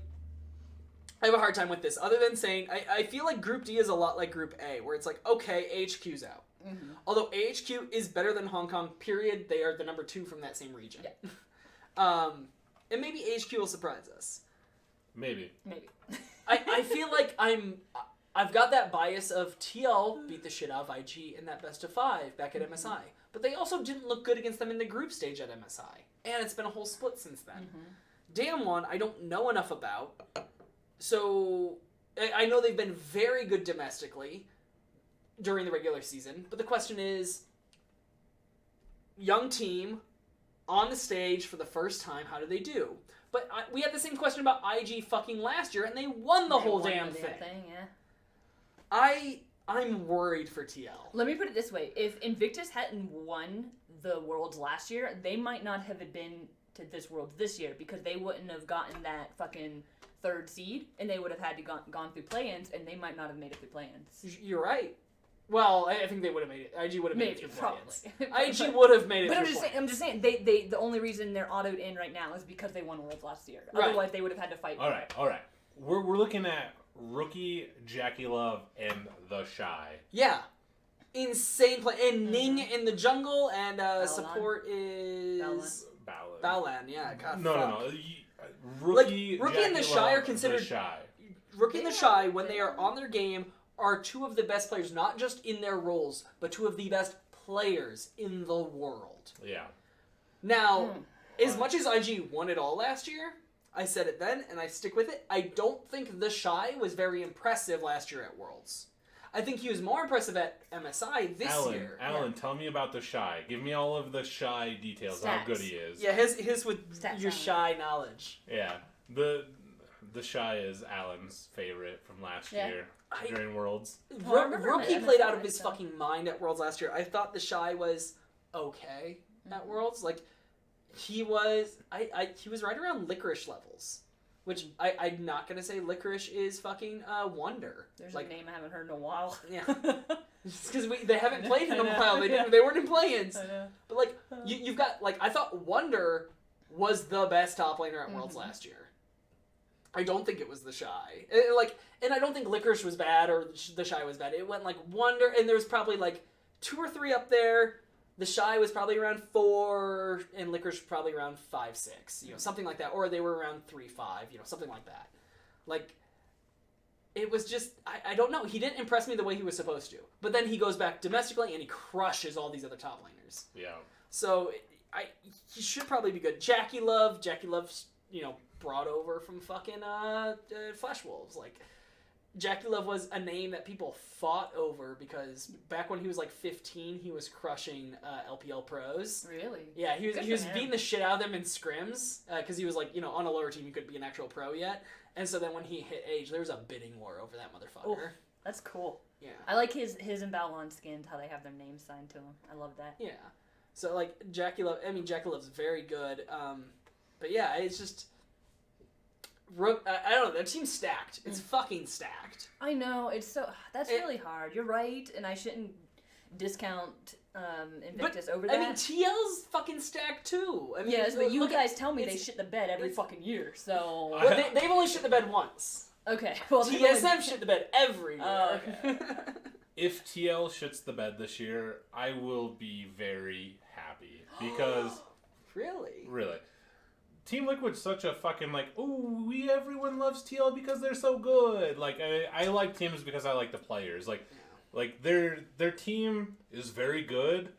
S2: I have a hard time with this, other than saying, I feel like Group D is a lot like Group A, where it's like, okay, AHQ's out.
S3: Mm-hmm.
S2: Although AHQ is better than Hong Kong, period, they are the #2 from that same region.
S3: Yeah.
S2: And maybe AHQ will surprise us.
S1: Maybe.
S3: Maybe.
S2: I feel like I've got that bias of TL beat the shit out of IG in that best of 5 back at MSI. But they also didn't look good against them in the group stage at MSI. And it's been a whole split since then. Damwon, I don't know enough about. So, I know they've been very good domestically during the regular season. But the question is, young team, on the stage for the first time, how do they do? But we had the same question about IG fucking last year, and they won the whole
S3: Won
S2: damn
S3: the
S2: thing.
S3: Yeah.
S2: I'm worried for TL.
S3: Let me put it this way: if Invictus hadn't won the Worlds last year, they might not have been to this Worlds this year because they wouldn't have gotten that fucking 3rd seed, and they would have had to gone through play-ins, and they might not have made it through play-ins.
S2: You're right. Well, I think they would have made it. IG would have made
S3: Maybe,
S2: it through
S3: probably.
S2: play-ins. IG would have made it
S3: But
S2: through
S3: I'm just saying, they the only reason they're autoed in right now is because they won Worlds last year.
S2: Right.
S3: Otherwise, they would have had to fight.
S1: All right. We're looking at rookie Jackie Love and the Shy.
S2: Yeah. Insane play. And Ning in the jungle, and support is... Balan, yeah. God,
S1: No. Rookie
S2: Rookie and the
S1: Jackie
S2: Shy
S1: Love,
S2: are considered...
S1: the Shy.
S2: Rookie and the Shy, when they are on their game, are 2 of the best players, not just in their roles, but 2 of the best players in the world.
S1: Yeah.
S2: Now, as much as IG won it all last year, I said it then, and I stick with it, I don't think the Shy was very impressive last year at Worlds. I think he was more impressive at MSI this year.
S1: Alan, tell me about the Shy. Give me all of the Shy details, how good he is.
S2: Yeah, his with
S3: Stats
S2: your
S3: on
S2: Shy knowledge.
S1: Yeah. The Shy is Alan's favorite from last year during Worlds.
S2: Rookie played out of his fucking mind at Worlds last year. I thought the Shy was okay at Worlds. Like, he was... he was right around Licorice levels. which I'm not gonna say Licorice is fucking Wonder.
S3: There's a name I haven't heard in a while.
S2: Yeah. Because they haven't played in a while. They weren't in play-ins. But like you've got like I thought Wonder was the best top laner at Worlds last year. I don't think it was the Shy. And I don't think Licorice was bad or the Shy was bad. It went like Wonder, and there was probably like 2 or 3 up there. The Shy was probably around 4, and Licorice was probably around 5, 6. Something like that. Or they were around 3, 5. Something like that. Like, it was just I don't know. He didn't impress me the way he was supposed to. But then he goes back domestically and he crushes all these other top laners.
S1: Yeah.
S2: So he should probably be good. Jackie Love's brought over from fucking Flash Wolves. Like, Jackie Love was a name that people fought over because back when he was like 15, he was crushing LPL pros.
S3: Really?
S2: Yeah, he was beating the shit out of them in scrims because he was like, on a lower team, he couldn't be an actual pro yet. And so then when he hit age, there was a bidding war over that motherfucker.
S3: Oh, that's cool.
S2: Yeah.
S3: I like his and Balon skins, how they have their names signed to them. I love that.
S2: Yeah. So like Jackie Love's very good. But yeah, it's just I don't know. Their team's stacked. It's fucking stacked.
S3: I know. That's really hard. You're right, and I shouldn't discount Invictus over that.
S2: I mean, TL's fucking stacked too. I mean,
S3: yes, but you guys tell me they shit the bed every fucking year, so...
S2: Well, they've only shit the bed once.
S3: Okay, well...
S2: TSM shit the bed every year.
S3: Oh, okay.
S1: If TL shits the bed this year, I will be very happy. Because...
S2: Really?
S1: Really. Team Liquid's such a fucking, like, everyone loves TL because they're so good. Like, I like teams because I like the players. Like their team is very good,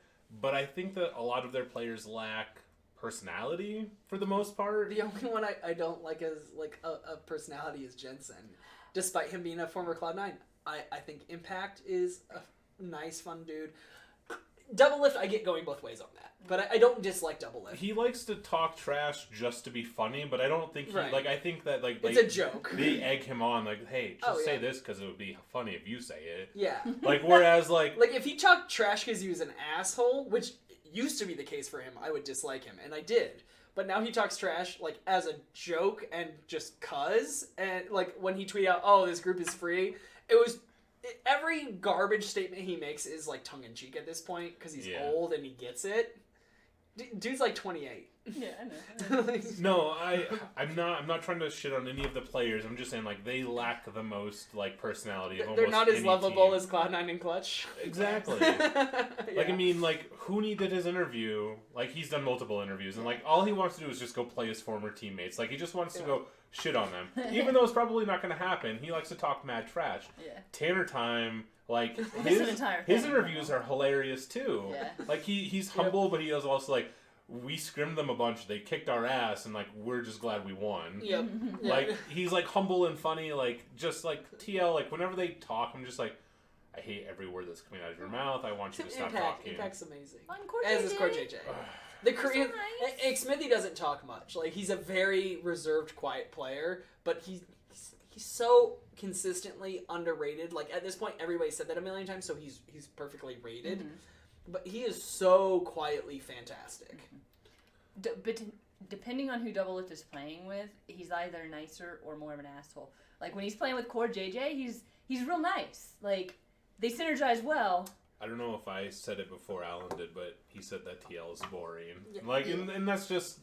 S1: but I think that a lot of their players lack personality for the most part.
S2: The only one I don't like as like a personality is Jensen. Despite him being a former Cloud9, I think Impact is a nice, fun dude. Double Lift, I get going both ways on that. But I don't dislike Double Lift.
S1: He likes to talk trash just to be funny, but I don't think I think that, like...
S2: It's a joke.
S1: They egg him on, like, hey, just say this because it would be funny if you say it.
S2: Yeah.
S1: Like, whereas, like...
S2: Like, if he talked trash because he was an asshole, which used to be the case for him, I would dislike him. And I did. But now he talks trash, like, as a joke and just cuz. And, like, when he tweeted out, this group is free, it was... Every garbage statement he makes is, like, tongue-in-cheek at this point, because he's old and he gets it. Dude's, like, 28.
S3: Yeah, I know.
S1: No, I'm not trying to shit on any of the players. I'm just saying, like, they lack the most, like, personality of almost
S2: They're not as lovable
S1: team.
S2: as Cloud9 and Clutch.
S1: Exactly. Like, I mean, like, Hooney did his interview. Like, he's done multiple interviews. And, like, all he wants to do is just go play his former teammates. Like, he just wants to go shit on them. Even though it's probably not going to happen. He likes to talk mad trash.
S3: Yeah.
S1: Tanner Time... Like,
S3: his
S1: interviews are hilarious, too.
S3: Yeah.
S1: Like, he's humble, but he is also, like, we scrimmed them a bunch, they kicked our ass, and, like, we're just glad we won.
S2: Yep.
S1: Like, he's, like, humble and funny, like, just, like, TL, like, whenever they talk, I'm just like, I hate every word that's coming out of your mouth, I want you to stop talking.
S2: Impact's amazing.
S3: As
S2: is Core JJ. The Korean...
S3: So nice.
S2: Smithy doesn't talk much. Like, he's a very reserved, quiet player, but he's so consistently underrated. Like, at this point, everybody said that a million times, so he's perfectly rated. Mm-hmm. But he is so quietly fantastic.
S3: But depending on who Double Lift is playing with, he's either nicer or more of an asshole. Like, when he's playing with Core JJ, he's real nice. Like, they synergize well.
S1: I don't know if I said it before Alan did, but he said that TL is boring. Like, and that's just...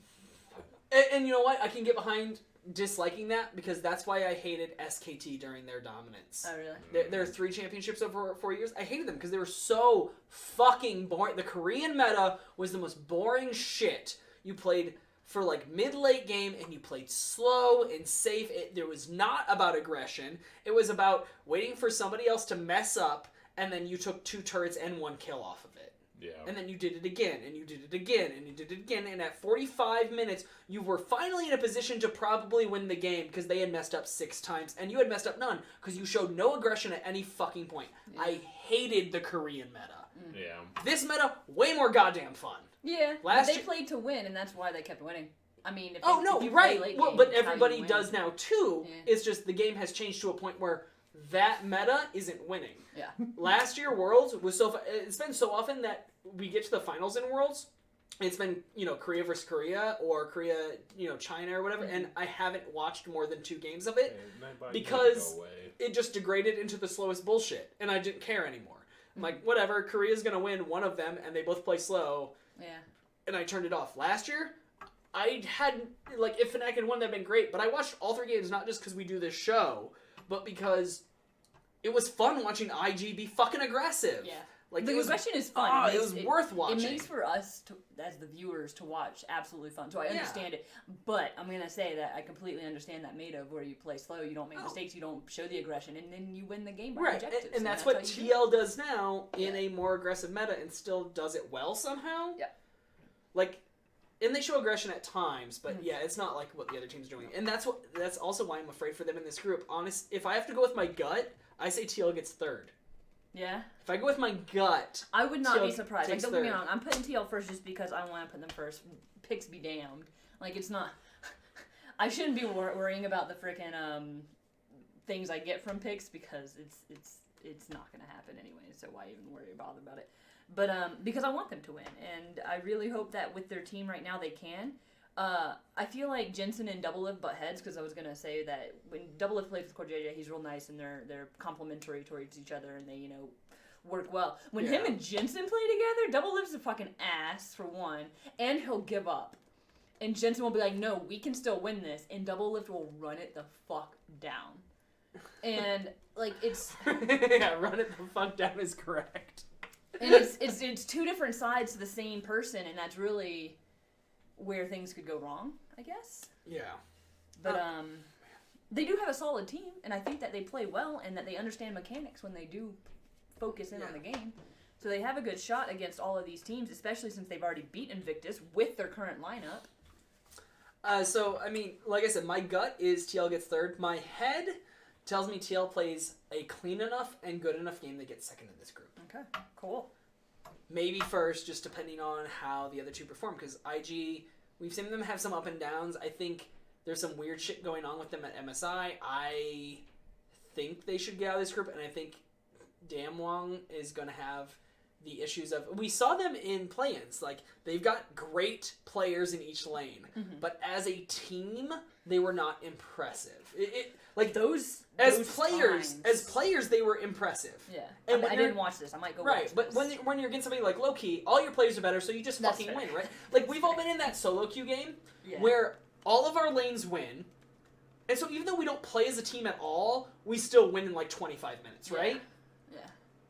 S2: And you know what? I can get behind disliking that because that's why I hated SKT during their dominance.
S3: Oh, really?
S2: There are 3 championships over 4 years. I hated them because they were so fucking boring. The Korean meta was the most boring shit. You played for like mid-late game and you played slow and safe. There was not about aggression. It was about waiting for somebody else to mess up and then you took 2 turrets and 1 kill off of it.
S1: Yeah.
S2: And then you did it again, and you did it again, and you did it again, and at 45 minutes, you were finally in a position to probably win the game because they had messed up 6 times, and you had messed up none because you showed no aggression at any fucking point. Yeah. I hated the Korean meta.
S1: Yeah.
S2: This meta, way more goddamn fun.
S3: Yeah, they played to win, and that's why they kept winning. I mean, if you
S2: right.
S3: Play late
S2: well,
S3: game,
S2: but everybody does now, too.
S3: Yeah.
S2: It's just the game has changed to a point where that meta isn't winning.
S3: Yeah.
S2: Last year, Worlds was it's been so often that we get to the finals in Worlds, It's been, Korea versus Korea or Korea, China or whatever, and I haven't watched more than 2 games of it because it just degraded into the slowest bullshit, and I didn't care anymore. I'm like, whatever, Korea's gonna win one of them, and they both play slow.
S3: Yeah.
S2: And I turned it off. Last year, I had, if Fnatic had won, that'd been great, but I watched all 3 games not just because we do this show, but because it was fun watching IG be fucking aggressive.
S3: Yeah.
S2: The
S3: aggression is fun.
S2: It was worth watching.
S3: It makes for us, as the viewers, to watch absolutely fun. So I understand it. But I'm going to say that I completely understand that meta of where you play slow, you don't make mistakes, you don't show the aggression, and then you win the game by objectives.
S2: And that's what TL does now in a more aggressive meta and still does it well somehow.
S3: Yeah.
S2: And they show aggression at times, but it's not like what the other team's doing. And that's also why I'm afraid for them in this group. If I have to go with my gut, I say TL gets 3rd.
S3: Yeah.
S2: If I go with my gut,
S3: I would not be surprised.
S2: Takes
S3: don't get me wrong. I'm putting TL first just because I want to put them first. Picks be damned. It's not. I shouldn't be worrying about the freaking things I get from picks because it's not going to happen anyway. So why even bother about it? But because I want them to win, and I really hope that with their team right now they can. I feel like Jensen and Doublelift butt heads because I was gonna say that when Doublelift plays with CoreJJ, he's real nice and they're complementary towards each other and they work well. When him and Jensen play together, Doublelift's a fucking ass for one, and he'll give up. And Jensen will be like, "No, we can still win this," and Doublelift will run it the fuck down. And it's
S2: run it the fuck down is correct.
S3: And it's 2 different sides to the same person, and that's really where things could go wrong, I guess.
S2: Yeah.
S3: But they do have a solid team, and I think that they play well and that they understand mechanics when they do focus in on the game. So they have a good shot against all of these teams, especially since they've already beat Invictus with their current lineup.
S2: Like I said, my gut is TL gets 3rd. My head tells me TL plays a clean enough and good enough game to get 2nd in this group.
S3: Okay, cool.
S2: Maybe first, just depending on how the other 2 perform, because IG, we've seen them have some up and downs. I think there's some weird shit going on with them at MSI. I think they should get out of this group, and I think Damwon is going to have the issues of... We saw them in play-ins. They've got great players in each lane, but as a team, they were not impressive. As players, they were impressive.
S3: Yeah, and I didn't watch this. I might go watch this.
S2: But when you're against somebody like Loki, all your players are better, so you just fucking win, right? We've all been in that solo queue game where all of our lanes win, and so even though we don't play as a team at all, we still win in 25 minutes, right?
S3: Yeah.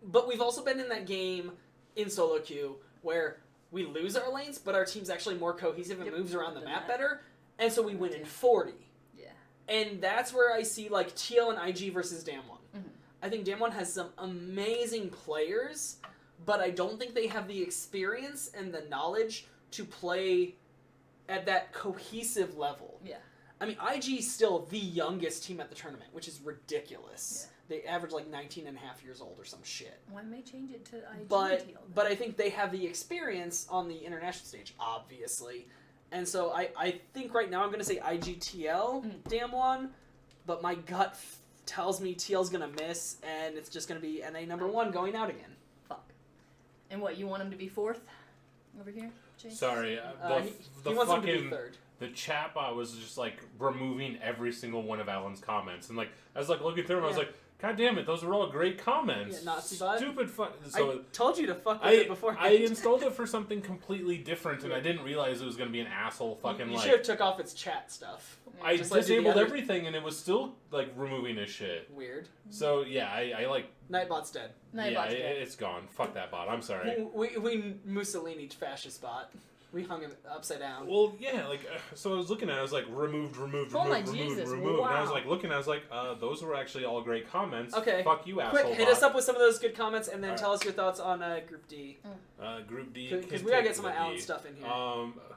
S2: But we've also been in that game in solo queue where we lose our lanes, but our team's actually more cohesive and moves around the map better, and so we win in 40. And that's where I see TL and IG versus Damwon. I think Damwon has some amazing players, but I don't think they have the experience and the knowledge to play at that cohesive level.
S3: Yeah.
S2: IG is still the youngest team at the tournament, which is ridiculous. Yeah. They average 19 and a half years old or some shit.
S3: One may change it to IG
S2: but,
S3: TL.
S2: But I think they have the experience on the international stage, obviously. And so I think right now I'm going to say IGTL, Damwon, but my gut tells me TL's going to miss, and it's just going to be NA number 1 going out again.
S3: Fuck. And what, you want him to be 4th over here, Chase?
S1: Sorry,
S2: he wants him to be 3rd.
S1: The chat bot was just removing every single one of Alan's comments, and I was looking through them, I was like, God damn it, those are all great comments.
S2: Yeah, Nazi bot.
S1: Stupid
S2: So I told you to fuck with it before.
S1: I installed it for something completely different, and I didn't realize it was going to be an asshole fucking
S2: You should have took off its chat stuff.
S1: I disabled everything, and it was still removing his shit.
S2: Weird.
S1: So yeah, I
S2: Nightbot's dead.
S3: Nightbot's dead.
S1: It's gone. Fuck that bot. I'm sorry.
S2: We Mussolini fascist bot. We hung him upside down.
S1: Well, yeah, so I was looking at it, I was removed,
S3: oh
S1: removed.
S3: Wow.
S1: And I was looking, I was those were actually all great comments.
S2: Okay.
S1: Fuck you, asshole.
S2: Quick, hit us up with some of those good comments, and then tell us your thoughts on Group D.
S1: Group D.
S2: Because we gotta get some of Alan's stuff in here.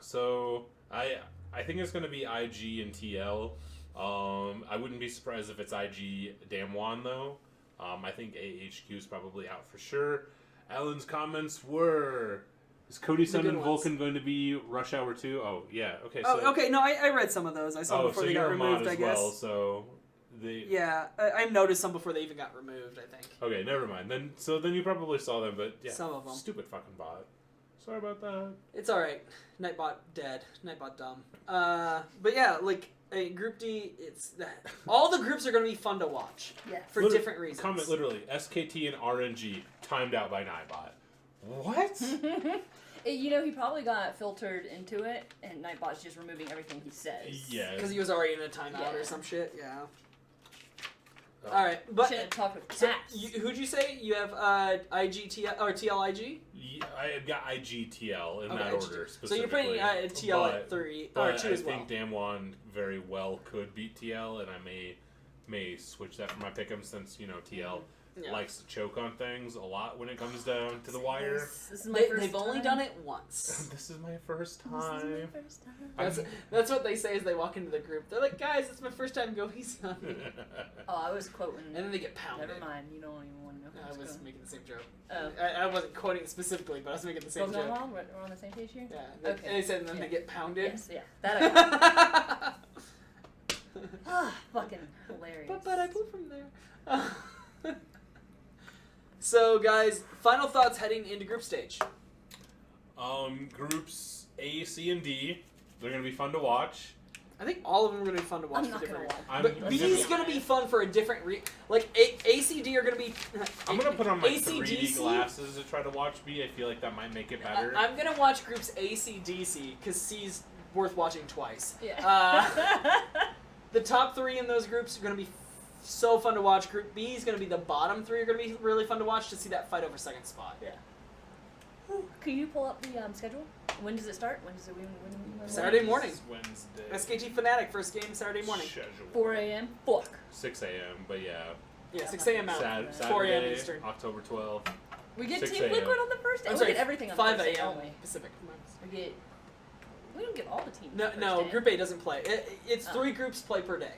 S1: So I think it's gonna be IG and TL. I wouldn't be surprised if it's IG Damwon though. I think AHQ is probably out for sure. Alan's comments were... Is Cody Sun and Vulcan going to be Rush Hour 2? Oh, yeah. Okay. So,
S2: okay. No, I read some of those. I saw before they got removed, I guess.
S1: Well, so
S2: yeah, I noticed some before they even got removed, I think.
S1: Okay, never mind. Then you probably saw them, but yeah.
S2: Some of them.
S1: Stupid fucking bot. Sorry about that.
S2: It's all right. Nightbot dead. Nightbot dumb. But yeah, like Group D, all the groups are going to be fun to watch.
S3: Yes.
S2: For different reasons.
S1: Comment literally SKT and RNG timed out by Nightbot. What?
S3: You know, he probably got filtered into it, and Nightbot's just removing everything he says.
S1: Yeah.
S2: Because he was already in a timeout or some shit. Yeah.
S1: Oh.
S2: All right, but
S3: should have talked with
S2: so
S3: Cass.
S2: who'd you say you have? IGTL or TLIG?
S1: Yeah, I've got IGTL in that order specifically.
S2: So you're putting TL at 3 or 2 as well.
S1: I think Damwon very well could beat TL, and I may switch that for my pick'em since TL likes to choke on things a lot when it comes down to the wire.
S3: This is my first
S2: They've only done it once.
S1: This is my first time.
S2: That's what they say as they walk into the group. They're like, guys, it's my first time. Go easy on me.
S3: Oh, I was quoting.
S2: And then they get pounded.
S3: Never mind. You don't even want to know.
S2: I was making the same joke.
S3: Oh.
S2: I wasn't quoting it specifically, but I was making the same joke.
S3: We're on the same page here?
S2: Yeah.
S3: Okay.
S2: And they said, and then they get pounded.
S3: Yes, yeah. That I fucking hilarious.
S2: But I blew from there. So, guys, final thoughts heading into group stage.
S1: Groups A, C, and D. They're gonna be fun to watch.
S2: I think all of them are gonna be fun to watch.
S3: I'm not gonna watch.
S2: But B's gonna be fun for a different ACD are gonna be.
S1: I'm gonna put on my
S2: ACDC?
S1: 3D glasses to try to watch B. I feel like that might make it better.
S2: I'm gonna watch groups ACDC because C's worth watching twice.
S3: Yeah.
S2: The top 3 in those groups are gonna be so fun to watch. Group B is gonna be the bottom 3 are gonna be really fun to watch to see that fight over second spot.
S3: Yeah. Can you pull up the schedule? When does it start? When does it? When
S2: Saturday morning.
S1: Wednesday.
S2: SKT Fnatic first game Saturday morning.
S1: Schedule.
S3: 4 a.m. Fuck.
S1: 6 a.m. But yeah.
S2: Yeah, 6 a.m. out. 4 a.m.
S1: Saturday,
S2: Eastern.
S1: October 12th.
S3: We get
S1: 6
S3: Team
S1: a.m.
S3: Liquid on the first day.
S2: I'm
S3: We
S2: sorry,
S3: get everything on
S2: 5
S3: Thursday
S2: a.m.
S3: only.
S2: Pacific.
S3: We don't get all the teams.
S2: No. Group A doesn't play. It's 3 groups play per day.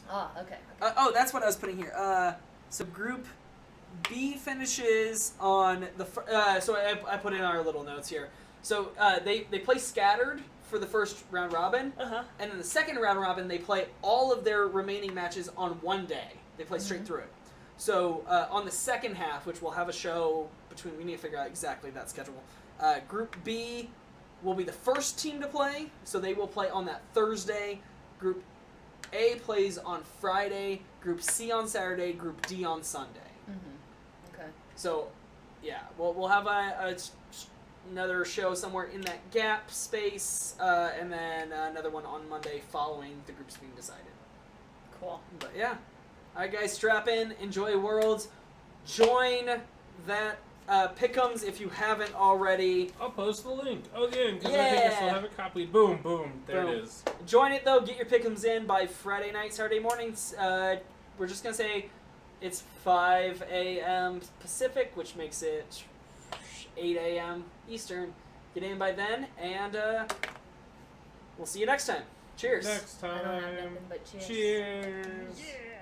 S3: Ah, okay.
S2: That's what I was putting here. So Group B finishes on the. So I put in our little notes here. So they play scattered for the first round robin, and then the second round robin they play all of their remaining matches on one day. They play straight through it. So on the second half, which we'll have a show between, we need to figure out exactly that schedule. Group B will be the first team to play, so they will play on that Thursday. Group A plays on Friday, Group C on Saturday, Group D on Sunday.
S3: Okay.
S2: So, yeah, we'll have another show somewhere in that gap space, and then another one on Monday following the groups being decided.
S3: Cool.
S2: But yeah, all right, guys, strap in, enjoy Worlds, join that Pick'ems if you haven't already.
S1: I'll post the link again because I think I still have it copied. Boom, there it is.
S2: Join it though. Get your Pick'ems in by Friday night, Saturday mornings. We're just gonna say it's 5 a.m. Pacific, which makes it 8 a.m. Eastern. Get in by then, and we'll see you next time. Cheers.
S1: Next
S3: I don't have
S1: time.
S3: nothing but cheers.
S1: Cheers.
S3: Yeah.